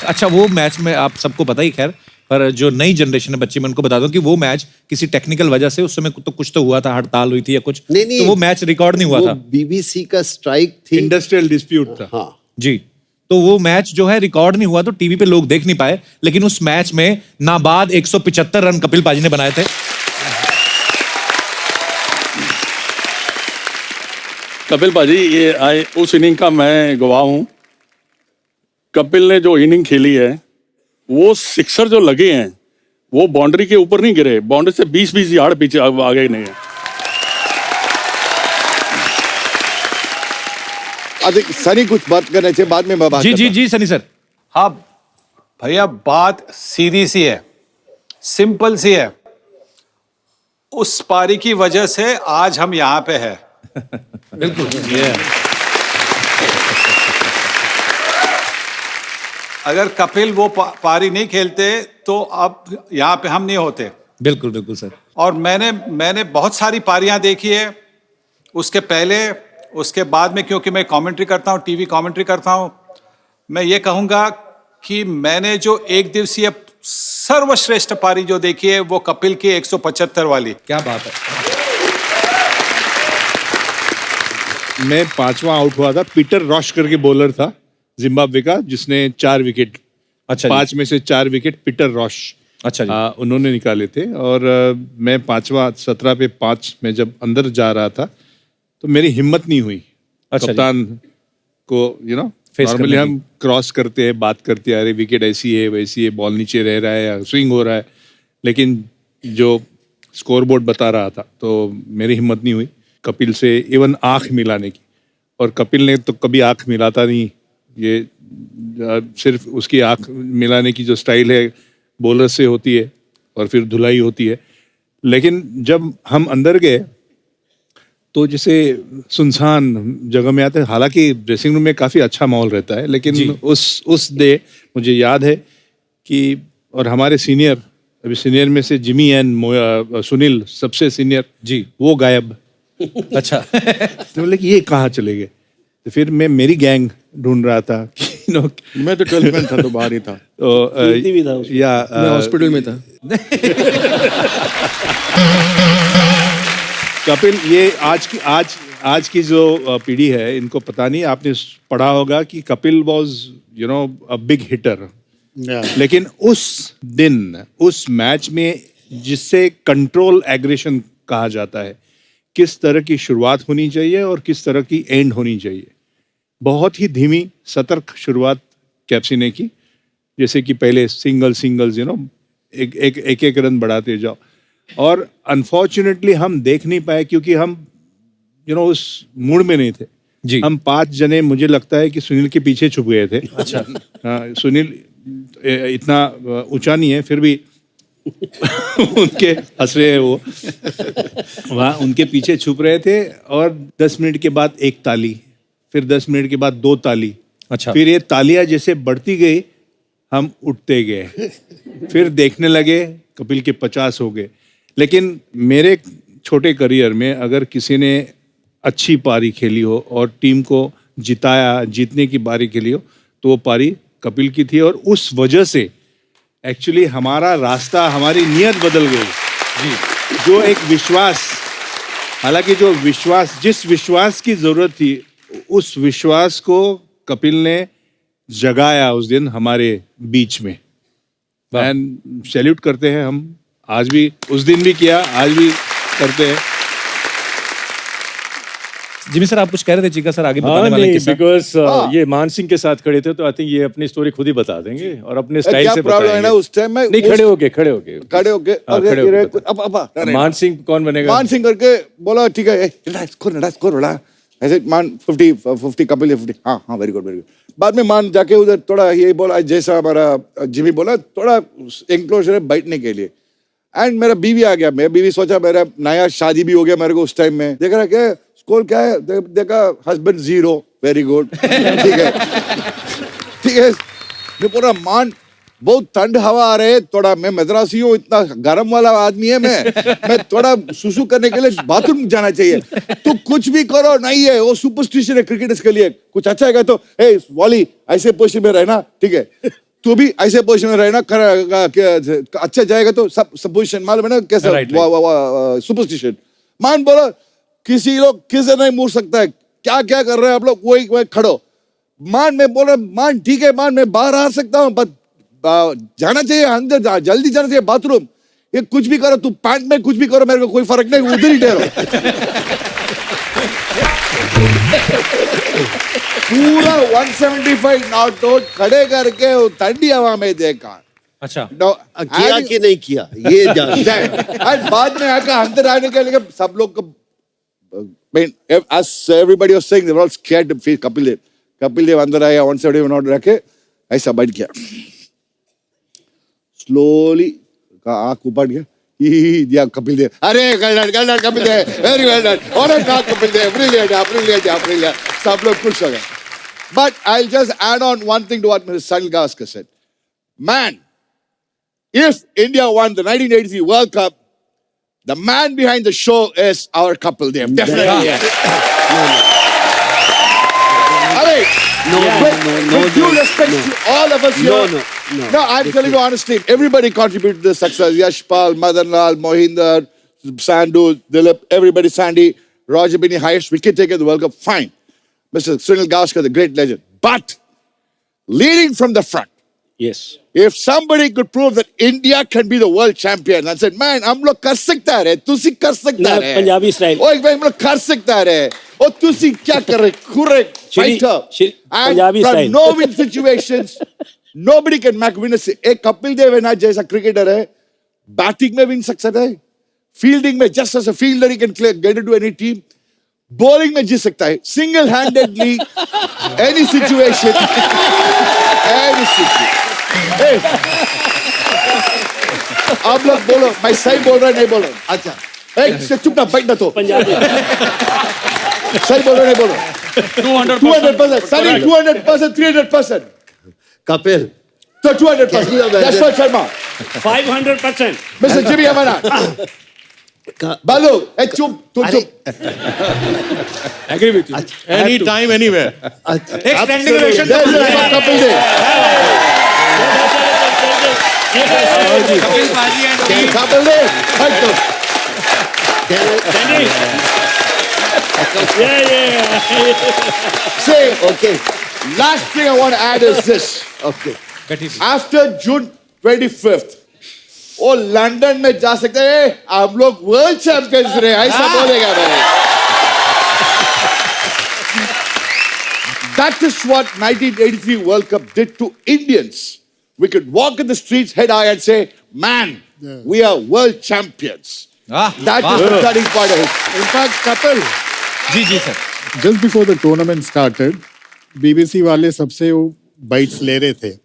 अच्छा, वो मैच में आप सबको पता ही, खैर, पर जो नई जनरेशन है बच्चे, मैं उनको बता दूं कि वो मैच किसी टेक्निकल वजह से उस समय तो कुछ तो हुआ था, हड़ताल हुई थी या कुछ, नहीं, तो वो मैच रिकॉर्ड नहीं हुआ था। बीबीसी का स्ट्राइक थी, इंडस्ट्रियल डिस्प्यूट था। हाँ जी, तो वो मैच जो है रिकॉर्ड नहीं हुआ, तो टीवी पे लोग देख नहीं पाए, लेकिन उस मैच में नाबाद 175 रन कपिल पाजी ने बनाए थे। कपिल पाजी, ये आए उस इनिंग का मैं गवाह हूं। कपिल ने जो इनिंग खेली है, वो सिक्सर जो लगे हैं वो बाउंड्री के ऊपर नहीं गिरे, बाउंड्री से 20-20 यार्ड पीछे आगे नहीं है। अधिक सनी कुछ बात करने से बाद में मैं बात जी जी सनी सर। हाँ भैया, बात सीधी सी है, सिंपल सी है। उस पारी की वजह से आज हम यहाँ पे हैं। बिल्कुल अगर कपिल वो पारी नहीं खेलते तो अब यहाँ पे हम नहीं होते। बिल्कुल बिल्कुल सर। और मैंने बहुत सारी पारियां देखी है, उसके पहले उसके बाद में, क्योंकि मैं कमेंट्री करता हूँ, टीवी कमेंट्री करता हूँ। मैं ये कहूँगा कि मैंने जो एक दिवसीय सर्वश्रेष्ठ पारी जो देखी है वो कपिल की 175 वाली। क्या बात है। मैं 5वां आउट हुआ था। पीटर रॉश करके बॉलर था जिम्बाब्वे का, जिसने 4 विकेट, अच्छा 5 में से 4 विकेट पीटर रॉश, अच्छा जी। उन्होंने निकाले थे। और मैं 5वां 17 पे 5 में जब अंदर जा रहा था तो मेरी हिम्मत नहीं हुई अच्छा जी। कप्तान को, Face नॉर्मली करने हम क्रॉस करते हैं, बात करते हैं, अरे विकेट ऐसी है वैसी है, बॉल नीचे रह रहा है या स्विंग हो रहा है, लेकिन जो स्कोर बोर्ड बता रहा था तो मेरी हिम्मत नहीं हुई कपिल से इवन आंख मिलाने की। और कपिल ने तो कभी आंख मिलाता नहीं, ये सिर्फ उसकी आंख मिलाने की जो स्टाइल है बॉलर से होती है और फिर धुलाई होती है। लेकिन जब हम अंदर गए तो जैसे सुनसान जगह में आते हैं, हालांकि ड्रेसिंग रूम में काफ़ी अच्छा माहौल रहता है, लेकिन उस डे मुझे याद है कि, और हमारे सीनियर, अभी सीनियर में से जिमी एंड सुनील सबसे सीनियर जी, वो गायब। अच्छा तो बोले कि ये कहाँ चले गए। तो फिर मैं मेरी गैंग ढूंढ रहा था कि मैं तो 12th में था तो बाहर ही था। तो भी था उसमें। या मैं हॉस्पिटल में था। कपिल, ये आज की जो पीढ़ी है इनको पता नहीं, आपने पढ़ा होगा कि Kapil was a big hitter, लेकिन उस दिन उस मैच में जिससे कंट्रोल एग्रेशन कहा जाता है, किस तरह की शुरुआत होनी चाहिए और किस तरह की एंड होनी चाहिए, बहुत ही धीमी सतर्क शुरुआत कैप्सी ने की। जैसे कि पहले सिंगल्स एक रन बढ़ाते जाओ, और अनफॉर्चुनेटली हम देख नहीं पाए क्योंकि हम उस मूड में नहीं थे जी। हम 5 जने, मुझे लगता है कि सुनील के पीछे छुप गए थे। अच्छा। हाँ, सुनील इतना ऊंचा नहीं है, फिर भी उनके हंस रहे हैं वो वहाँ उनके पीछे छुप रहे थे। और 10 मिनट के बाद एक ताली, फिर 10 मिनट के बाद 2 ताली, अच्छा। फिर ये तालियां जैसे बढ़ती गई, हम उठते गए, फिर देखने लगे कपिल के 50 हो गए। लेकिन मेरे छोटे करियर में अगर किसी ने अच्छी पारी खेली हो और टीम को जिताया, जीतने की पारी खेली हो, तो वो पारी कपिल की थी। और उस वजह से एक्चुअली हमारा रास्ता, हमारी नियत बदल गई जी। जो एक विश्वास, हालांकि जो विश्वास, जिस विश्वास की जरूरत थी, उस विश्वास को कपिल ने जगाया उस दिन हमारे बीच में। एंड सैल्यूट करते हैं हम, आज भी, उस दिन भी किया, आज भी करते हैं। जिमी सर, आप कुछ कह रहे थे, चिका सर आगे हाँ, बताने वाले नहीं, किस्सा। बिकॉज ये मान सिंह के साथ खड़े थे तो आई थिंक ये अपनी स्टोरी खुद ही बता देंगे और अपने स्टाइल क्या से प्रॉब्लम है ना बताएंगे। उस टाइम में, नहीं, खड़े होके खड़े होके मान सिंह कौन बनेगा? मान सिंह करके बोला ठीक है, स्कोर बड़ा ऐसे, मान 50 कपिल 50, हाँ वेरी गुड। बाद में मान जाके उधर थोड़ा ये बोला, जैसा हमारा जिमी बोला, थोड़ा एंक्लोजर है बैठने के लिए। एंड मेरा बीवी आ गया, मैं बीवी सोचा मेरा नया शादी भी हो गया मेरे को उस टाइम में। देख रहा क्या स्कोर क्या है, देखा हस्बैंड 0, वेरी गुड, ठीक है। मैं पूरा मान, बहुत ठंड हवा आ रहे, थोड़ा मैं मद्रासी हूँ, इतना गर्म वाला आदमी है मैं थोड़ा सुसु करने के लिए बाथरूम जाना चाहिए। तो कुछ भी करो, नहीं है वो सुपरस्टिशन है क्रिकेटर्स के लिए। कुछ अच्छा है तो ए वॉली ऐसे पोजीशन में रहना, ठीक है, तू भी ऐसे पोजीशन में रहना, अच्छा जाएगा तो सब पोजीशन मालूम है ना कैसा सुपरस्टिशन। मान बोलो किसी लोग किसे नहीं मुड़ सकता है, क्या क्या कर रहे हैं आप लोग, वही खड़ो। मान मैं बोल रहा, मान ठीक है, मान मैं बाहर आ सकता हूँ, बट जाना चाहिए अंदर, जल्दी जाना चाहिए बाथरूम। ये कुछ भी करो, तू पैंट में कुछ भी करो, मेरे को कोई फर्क नहीं, उधर ही ठहरो। पूरा 175 नॉट आउट खड़े करके ठंडी हवा में देखा। अच्छा, किया कि नहीं किया ये जान। बाद में आकर अंदर आने के लिए सब लोग को, as everybody was saying, they were all scared to face Kapil Dev अंदर आया, 175 नॉट रखे, ऐसा बैठ गया, स्लोली आंख ऊपर गया, Yeah, Kapil Dev. Arey, well done, Kapil Dev. Very well done. On a card, Kapil Dev. Brilliant. सब लोग खुश हो गए. But I'll just add on one thing to what Mr. Sunil Gavaskar said. Man, if India won the 1983 World Cup, the man behind the show is our Kapil Dev. Definitely. With due respect to all of us here. No, I'm telling you honestly, everybody contributed to the success. Yashpal, Madanlal, Mohinder, Sandhu, Dilip, everybody, Sandy, Roger Binny, highest wicket taker in the World Cup. Fine. Mr. Sunil Gavaskar, the great legend. But leading from the front, Yes. if somebody could prove that India can be the world champion and said, man, हम लोग कर सकता है, तुसी कर सकता है, Punjabi style. ओ एक भाई हम लोग कर सकता है, ओ तुसी क्या कर रहे, correct, fighter, and Punjabi from style. no-win situations, nobody can make winners. एक कपिल देव है ना जैसा क्रिकेटर है, बैटिंग में win सकता है, फील्डिंग में just as a fielder he can get into any team, bowling में जीत सकता है, single-handedly, any situation, any situation. Hey, आप लोग बोलो, मैं सही बोल रहा नहीं बोल रहा. अच्छा. एक चुप ना बैठ ना तो. पंजाबी. सही बोल रहा नहीं बोलो. 200%. Sunny 200%, 300%. Kapil So 200%. Yashpal Sharma. 500%. Mr. Jimmy Amanat. बालू, चुप, तुम चुप. Agree with you. Any time, anywhere. एक स्टैंडिंग ओवेशन कपिल देव. कपिल पाजी एंड कपिल देव. हट दो. Say, okay. Last thing I want to add is this. Okay. After June 25th, वो लंदन में जा सकते हैं, हम लोग वर्ल्ड चैंपियंस रहे, ऐसा बोलेगा भाई. That is what 1983 World Cup did to Indians. We could walk in the streets head high and say, man, we are world champions. That is the turning point of it. In fact, Kapil, ji sir. just before the tournament started, BBC वाले सबसे वो bites ले रहे थे.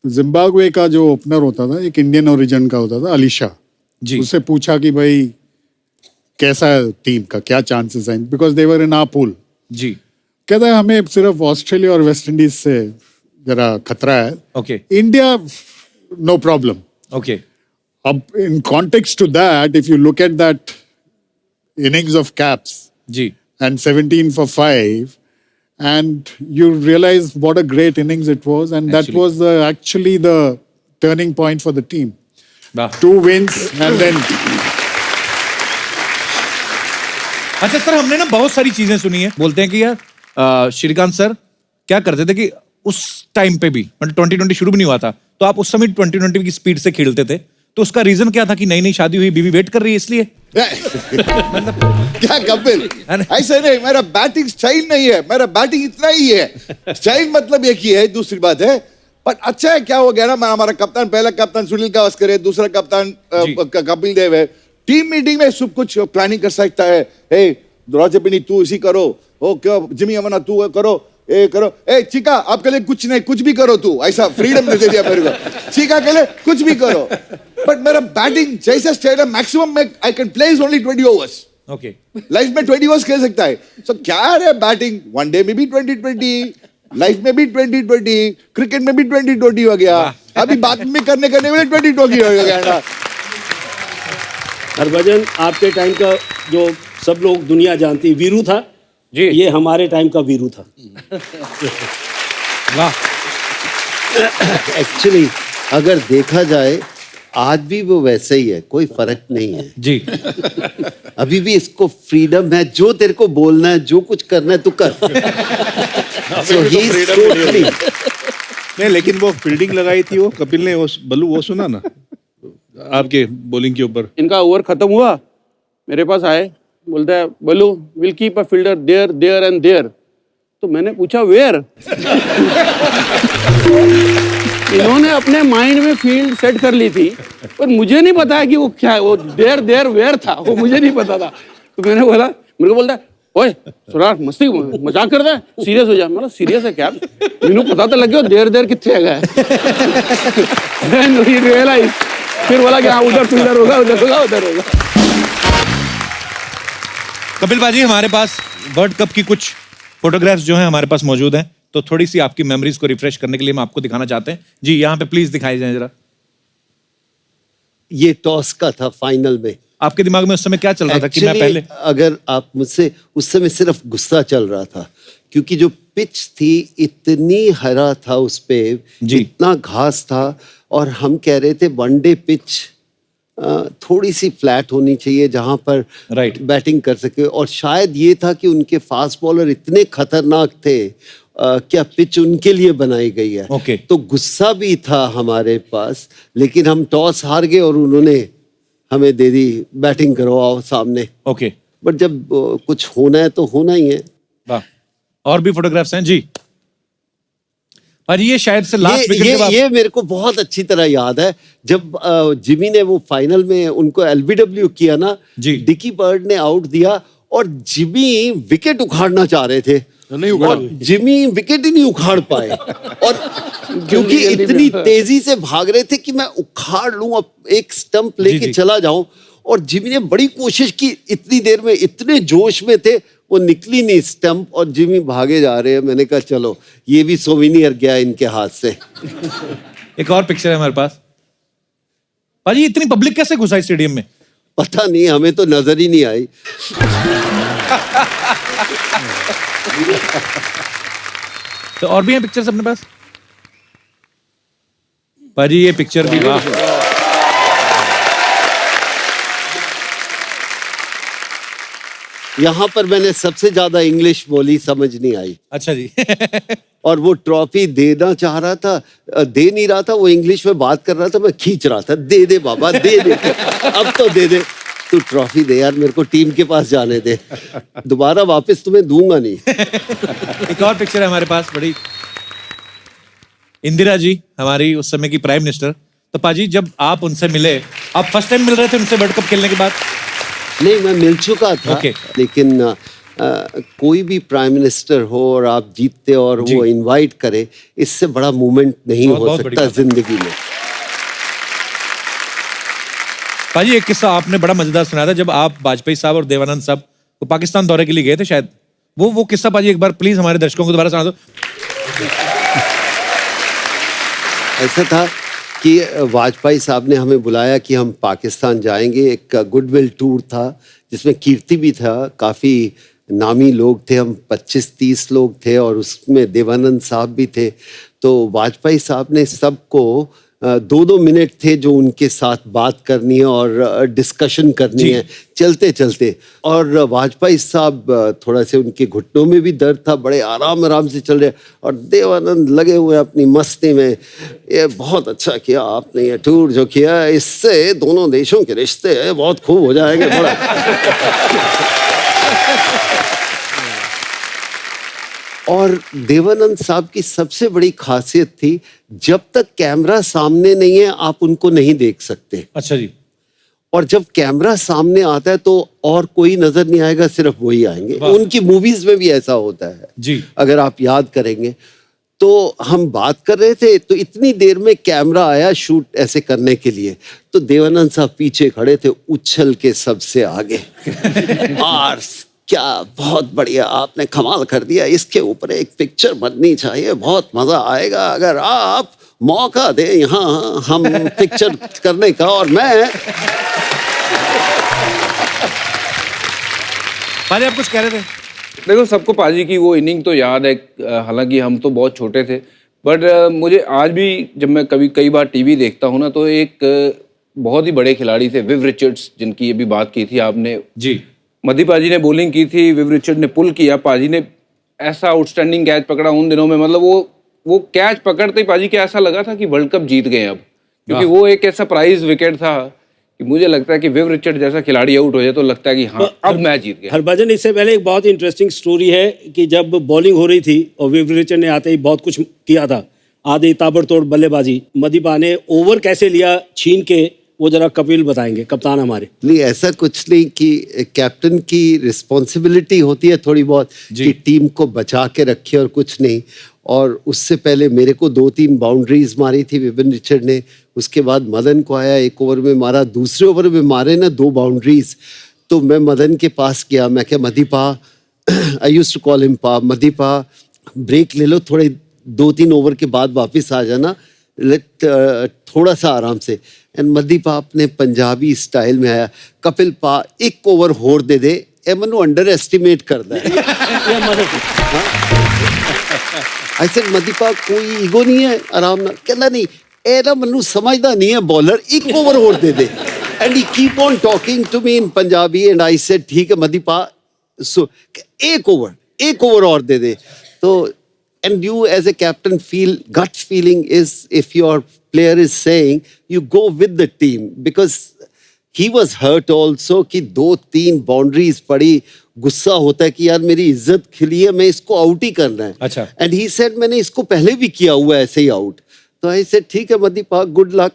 Zimbabwe का जो opener होता था एक इंडियन ओरिजिन का होता था अलीशा जी. उससे पूछा कि भाई कैसा है टीम का, क्या चांसेस हैं, because they were in our pool जी. कहता है हमें सिर्फ ऑस्ट्रेलिया और वेस्ट इंडीज से जरा खतरा है. Okay. India no problem. Okay. अब in context to that, if you look at that innings of Kaps ji and 17 for 5, and you realize what a great innings it was, and that was actually the turning point for the team. 2 wins and then. अच्छा sir, हमने ना बहुत सारी चीजें सुनी है. बोलते हैं कि यार श्रीकांत सर क्या करते थे कि उस टाइम पे भी मतलब 2020 शुरू भी नहीं हुआ था, तो आप उस समय 2020 की स्पीड से खेलते थे, तो उसका रीजन क्या था कि नई नई शादी हुई, बीवी वेट कर रही है इसलिए? क्या कपिल, ऐसे नहीं, मेरा बैटिंग स्टाइल नहीं है, मेरा बैटिंग इतना ही है. स्टाइल मतलब एक ही है, दूसरी बात है. पर अच्छा है क्या हो गया ना, हमारा कप्तान, पहला कप्तान सुनील गावस्कर है, दूसरा कप्तान कपिल देव है. टीम मीटिंग में सब कुछ प्लानिंग कर सकता है. हे रॉजर बिन्नी तू इसी करो, ओ क्यों जिमी अमना तू करो, ए करो, ए चिका आपके लिए कुछ नहीं, कुछ भी करो तू, ऐसा फ्रीडम दे दिया मेरे को. चिका के लिए कुछ भी करो. बट मेरा बैटिंग जैसा स्टाइल है, मैक्सिमम में I can play only 20 overs. Okay. Life में 20 ओवर्स खेल सकता है. सो क्या है बैटिंग, वनडे में भी 2020, लाइफ में भी 2020, क्रिकेट में भी 2020 हो गया, अभी बात में करने में 2020 हो गया ना. हरभजन, आपके टाइम का जो सब लोग दुनिया जानती वीरू था जी, ये हमारे टाइम का वीरू था. वाह. एक्चुअली अगर देखा जाए आज भी वो वैसे ही है, कोई फर्क नहीं है जी. अभी भी इसको फ्रीडम है, जो तेरे को बोलना है, जो कुछ करना है तू कर. So he is totally. नहीं, लेकिन वो फील्डिंग लगाई थी वो कपिल ने, वो बल्लू वो सुना ना आपके बॉलिंग के ऊपर. इनका ओवर खत्म हुआ, मेरे पास आए, बोलता है Ballu will keep a fielder there there and there. तो मैंने पूछा वेयर. इन्होंने अपने माइंड में फील्ड सेट कर ली थी, पर मुझे नहीं पता है कि वो क्या है, वो देयर देयर वेयर था, वो मुझे नहीं पता था. तो मैंने बोला, मेरे को बोलता है ओए सुरार मस्ती मजाक कर रहा है, सीरियस हो जा. मैं सीरियस है क्या, मैंने पता तो लग गया देयर देयर कितने है. Then we realized फिर बोला कि हाँ उधर तो इधर होगा, उधर होगा, उधर होगा। कपिल पाजी, हमारे पास वर्ल्ड कप की कुछ फोटोग्राफ्स जो हैं हमारे पास मौजूद हैं, तो थोड़ी सी आपकी मेमोरीज को रिफ्रेश करने के लिए हम आपको दिखाना चाहते हैं। जी, यहाँ पे प्लीज दिखाई जाए जरा। ये टॉस का था फाइनल में। आपके दिमाग में उस समय क्या चल रहा था कि मैं Actually, पहले? अगर आप मुझसे, उस समय सिर्फ गुस्सा चल रहा था, क्योंकि जो पिच थी इतनी हरा था, उस पे इतना घास था, और हम कह रहे थे वनडे पिच थोड़ी सी फ्लैट होनी चाहिए जहां पर बैटिंग कर सके, और शायद ये था कि उनके फास्ट बॉलर इतने खतरनाक थे, क्या पिच उनके लिए बनाई गई है। तो गुस्सा भी था हमारे पास, लेकिन हम टॉस हार गए और उन्होंने हमें दे दी बैटिंग करो, आओ सामने। बट जब कुछ होना है तो होना ही है। वाह, और भी फोटोग्राफ्स हैं जी। और ये शायद से लास्ट विकेट के बाद, ये मेरे को बहुत अच्छी तरह याद है, जब जिमी ने वो फाइनल में उनको एलबीडब्ल्यू किया ना, डिकी बर्ड ने आउट दिया और जिमी विकेट उखाड़ना चाह रहे थे, और जिमी विकेट ही नहीं उखाड़ पाए, और क्योंकि इतनी तेजी से भाग रहे थे कि मैं उखाड़ लूं, अब एक स्टंप लेके चला जाऊं, और जिमी ने बड़ी कोशिश की, इतनी देर में इतने जोश में थे, वो निकली नहीं स्टंप, और जिमी भागे जा रहे हैं। मैंने कहा चलो ये भी सोविनियर गया इनके हाथ से। एक और पिक्चर है हमारे पास। पाजी, इतनी पब्लिक कैसे घुसाई स्टेडियम में? पता नहीं, हमें तो नजर ही नहीं आई। तो और भी हैं पिक्चर्स अपने पास? पाजी, ये पिक्चर भी, वाह। यहाँ पर मैंने सबसे ज्यादा इंग्लिश बोली, समझ नहीं आई। अच्छा जी। और वो ट्रॉफी देना चाह रहा था, दे नहीं रहा था, वो इंग्लिश में बात कर रहा था, मैं खींच रहा था, दे दे बाबा, दे दे, अब तो दे दे, तू ट्रॉफी दे यार, मेरे को टीम के पास जाने दे, दोबारा वापस तुम्हें दूंगा नहीं। एक और पिक्चर है हमारे पास, बड़ी इंदिरा जी, हमारी उस समय की प्राइम मिनिस्टर। तो पाजी, जब आप उनसे मिले, आप फर्स्ट टाइम मिल रहे थे उनसे वर्ल्ड कप खेलने के बाद? नहीं, मैं मिल चुका था, लेकिन कोई भी प्राइम मिनिस्टर हो और आप जीतते और वो इनवाइट करे, इससे बड़ा मूवमेंट नहीं हो सकता जिंदगी में। पाजी, एक किस्सा आपने बड़ा मजेदार सुनाया था, जब आप वाजपेयी साहब और देवानंद साहब वो पाकिस्तान दौरे के लिए गए थे शायद, वो किस्सा पाजी एक बार प्लीज हमारे दर्शकों को दोबारा सुना दो। ऐसा था कि वाजपेयी साहब ने हमें बुलाया कि हम पाकिस्तान जाएंगे, एक गुडविल टूर था जिसमें कीर्ति भी था, काफ़ी नामी लोग थे, हम 25-30 लोग थे, और उसमें देवानंद साहब भी थे। तो वाजपेयी साहब ने सबको 2-2 मिनट थे जो उनके साथ बात करनी है और डिस्कशन करनी है चलते चलते, और वाजपेयी साहब थोड़ा से उनके घुटनों में भी दर्द था, बड़े आराम आराम से चल रहे, और देवानंद लगे हुए अपनी मस्ती में। ये बहुत अच्छा किया आपने, ये टूर जो किया, इससे दोनों देशों के रिश्ते बहुत खूब हो जाएंगे। बड़ा और देवानंद साहब की सबसे बड़ी खासियत थी, जब तक कैमरा सामने नहीं है आप उनको नहीं देख सकते। अच्छा जी। और जब कैमरा सामने आता है तो और कोई नजर नहीं आएगा, सिर्फ वही आएंगे। उनकी मूवीज में भी ऐसा होता है जी, अगर आप याद करेंगे। तो हम बात कर रहे थे, तो इतनी देर में कैमरा आया शूट ऐसे करने के लिए, तो देवानंद साहब पीछे खड़े थे, उछल के सबसे आगे। और क्या बहुत बढ़िया, आपने कमाल कर दिया, इसके ऊपर एक पिक्चर बननी चाहिए, बहुत मजा आएगा अगर आप मौका दे यहाँ हम पिक्चर करने का। और मैं पाजी, आप कुछ कह रहे थे? देखो, सबको पाजी की वो इनिंग तो याद है, हालांकि हम तो बहुत छोटे थे, बट मुझे आज भी जब मैं कई बार टीवी देखता हूँ ना, तो एक बहुत ही बड़े खिलाड़ी थे विव रिचर्ड्स, जिनकी अभी बात की थी आपने जी। मधी पाजी ने बॉलिंग की थी, विव रिचर्ड ने पुल किया, पाजी ने ऐसा आउटस्टैंडिंग कैच पकड़ा उन दिनों में, मतलब वो कैच पकड़ते ही पाजी के ऐसा लगा था कि वर्ल्ड कप जीत गए अब, क्योंकि वो एक ऐसा प्राइज विकेट था कि मुझे लगता है कि विव रिचर्ड जैसा खिलाड़ी आउट हो जाए तो लगता है कि हाँ अब मैच जीत गया। हरभजन, इससे पहले एक बहुत इंटरेस्टिंग स्टोरी है कि जब बॉलिंग हो रही थी और विव रिचर्ड ने आते ही बहुत कुछ किया था, आधे ताबड़तोड़ बल्लेबाजी, मदीपा ने ओवर कैसे लिया छीन के, वो जरा कपिल बताएंगे, कप्तान हमारे। नहीं, ऐसा कुछ नहीं कि कैप्टन की रिस्पॉन्सिबिलिटी होती है थोड़ी बहुत कि टीम को बचा के रखे और कुछ नहीं। और उससे पहले मेरे को 2-3 बाउंड्रीज मारी थी विपिन रिचर्ड ने, उसके बाद मदन को आया, 1 ओवर में मारा, दूसरे ओवर में मारे ना 2 बाउंड्रीज। तो मैं मदन के पास गया, मैं क्या मदीपा, I used to call him pa, मदीपा ब्रेक ले लो, थोड़े 2-3 ओवर के बाद वापस आ जाना, थोड़ा सा आराम से। एंड मदीपा अपने पंजाबी स्टाइल में आया, कपिल पा 1 ओवर होर दे दे, ए मनु अंडर एस्टिमेट करदा है। आई सेड मदीपा कोई ईगो नहीं है, आराम ना, कहना नहीं ए ना मनु समझदा नहीं है बॉलर, 1 ओवर होर दे दे। And he keep on talking to me in Punjabi and I said ठीक है मदीपा, सो 1 ओवर और दे दे। तो and you as a captain feel, gut feeling is if your player is saying, you go with the team, because he was hurt also कि 2-3 boundaries पड़ी, गुस्सा होता है कि यार मेरी इज्जत खिली है, मैं इसको आउट ही करना है। अच्छा। एंड ही सेड मैंने इसको पहले भी किया हुआ है ऐसे ही आउट। तो आई सेड ठीक है मदीपा, गुड लक,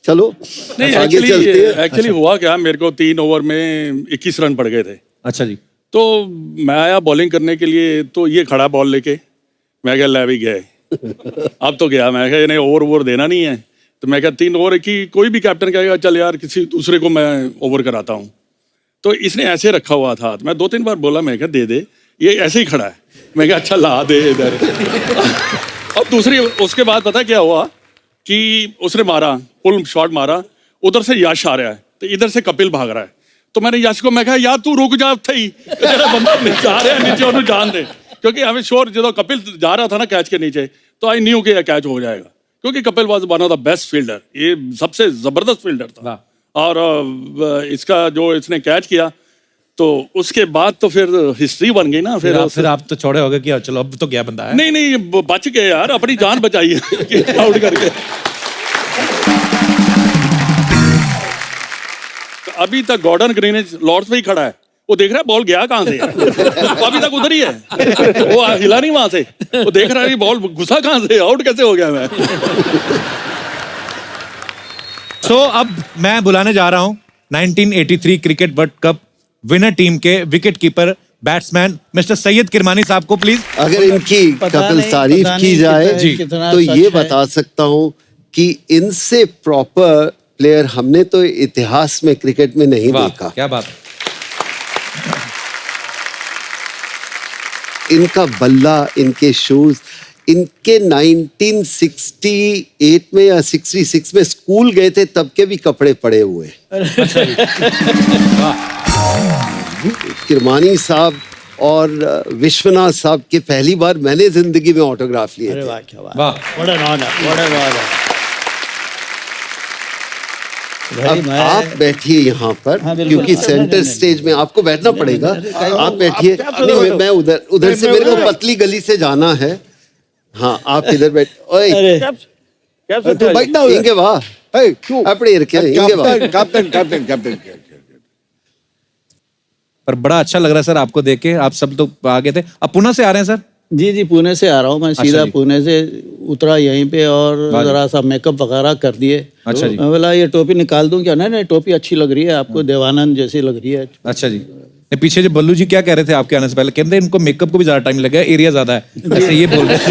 चलो नहीं आगे चलते हैं। एक्चुअली हुआ क्या, मेरे को 3 ओवर में 21 रन पड़ गए थे। अच्छा जी। तो मैं आया बॉलिंग करने के लिए, तो ये खड़ा बॉल लेके, मैं क्या ले भी गए अब तो गया, मैं क्या इन्हें ओवर देना नहीं है। तो मैं क्या 3 ओवर की, कोई भी कैप्टन कहेगा चल यार किसी दूसरे को मैं ओवर कराता हूँ। तो इसने ऐसे रखा हुआ था, मैं 2-3 बार बोला, मैं क्या दे दे, ये ऐसे ही खड़ा है। मैं क्या अच्छा ला दे इधर अब दूसरी, उसके बाद पता क्या हुआ कि उसने मारा, फुल शॉट मारा, उधर से यश आ रहा है, तो इधर से कपिल भाग रहा है। तो मैंने यश को मैं कहा यार तू रुक जा, बंदा जा रहा है नीचे, उन्हें जान दे, क्योंकि हमें श्योर जो कपिल जा रहा था ना कैच के नीचे, तो आई न्यू कि यह कैच हो जाएगा, क्योंकि Kapil was one of the best fielder, ये सबसे जबरदस्त फील्डर था। और इसका जो इसने कैच किया, तो उसके बाद तो फिर हिस्ट्री बन गई ना। फिर आप तो छोड़े हो गए कि चलो अब तो क्या बंदा है। नहीं बच गए यार, अपनी जान बचाई है आउट करके। तो अभी तक गॉर्डन ग्रीनिज लॉर्ड्स पे ही खड़ा है, वो देख रहा है बॉल गया कहां से वो अभी तक उधर ही है, वो हिला नहीं वहां से, वो देख रहा है बॉल घुसा कहां से, आउट कैसे हो गया मैं। सो अब मैं बुलाने जा रहा हूं 1983 cricket world cup winner team के wicket keeper batsman mister Syed Kirmani साहब को प्लीज। अगर इनकी कपिल तारीफ की जाए तो ये बता सकता हूं कि इनसे प्रॉपर प्लेयर हमने तो इतिहास में क्रिकेट में नहीं देखा। क्या बात। इनका बल्ला, इनके शूज, इनके 1968 में या 66 में स्कूल गए थे तब के भी कपड़े पड़े हुए। किरमानी साहब और विश्वनाथ साहब के पहली बार मैंने जिंदगी में ऑटोग्राफ लिए थे। अब आप बैठिए यहाँ पर, क्योंकि सेंटर स्टेज में आपको बैठना पड़ेगा। आप बैठिए। नहीं, मैं उधर से, मेरे को पतली गली से जाना है। हाँ आप इधर बैठ। ओए तू बैठना उधर। इंगे वाह अपने कैप्टन। पर बड़ा अच्छा लग रहा है सर आपको देख के, आप सब तो आ गए थे। अब पुणे से आ रहे हैं सर? जी पुणे से आ रहा हूँ मैं, सीधा पुणे से उतरा यहीं पे और जरा सा मेकअप वगैरह कर दिए। अच्छा जी। मैं बोला ये टोपी निकाल दूं क्या? नहीं टोपी अच्छी लग रही है आपको, देवानंद जैसी लग रही है। अच्छा जी। पीछे जो बल्लू जी क्या कह रहे थे आपके आने से पहले, कहते इनको मेकअप को भी ज्यादा टाइम लगा, एरिया ज्यादा है, ऐसे ये बोल रहे थे।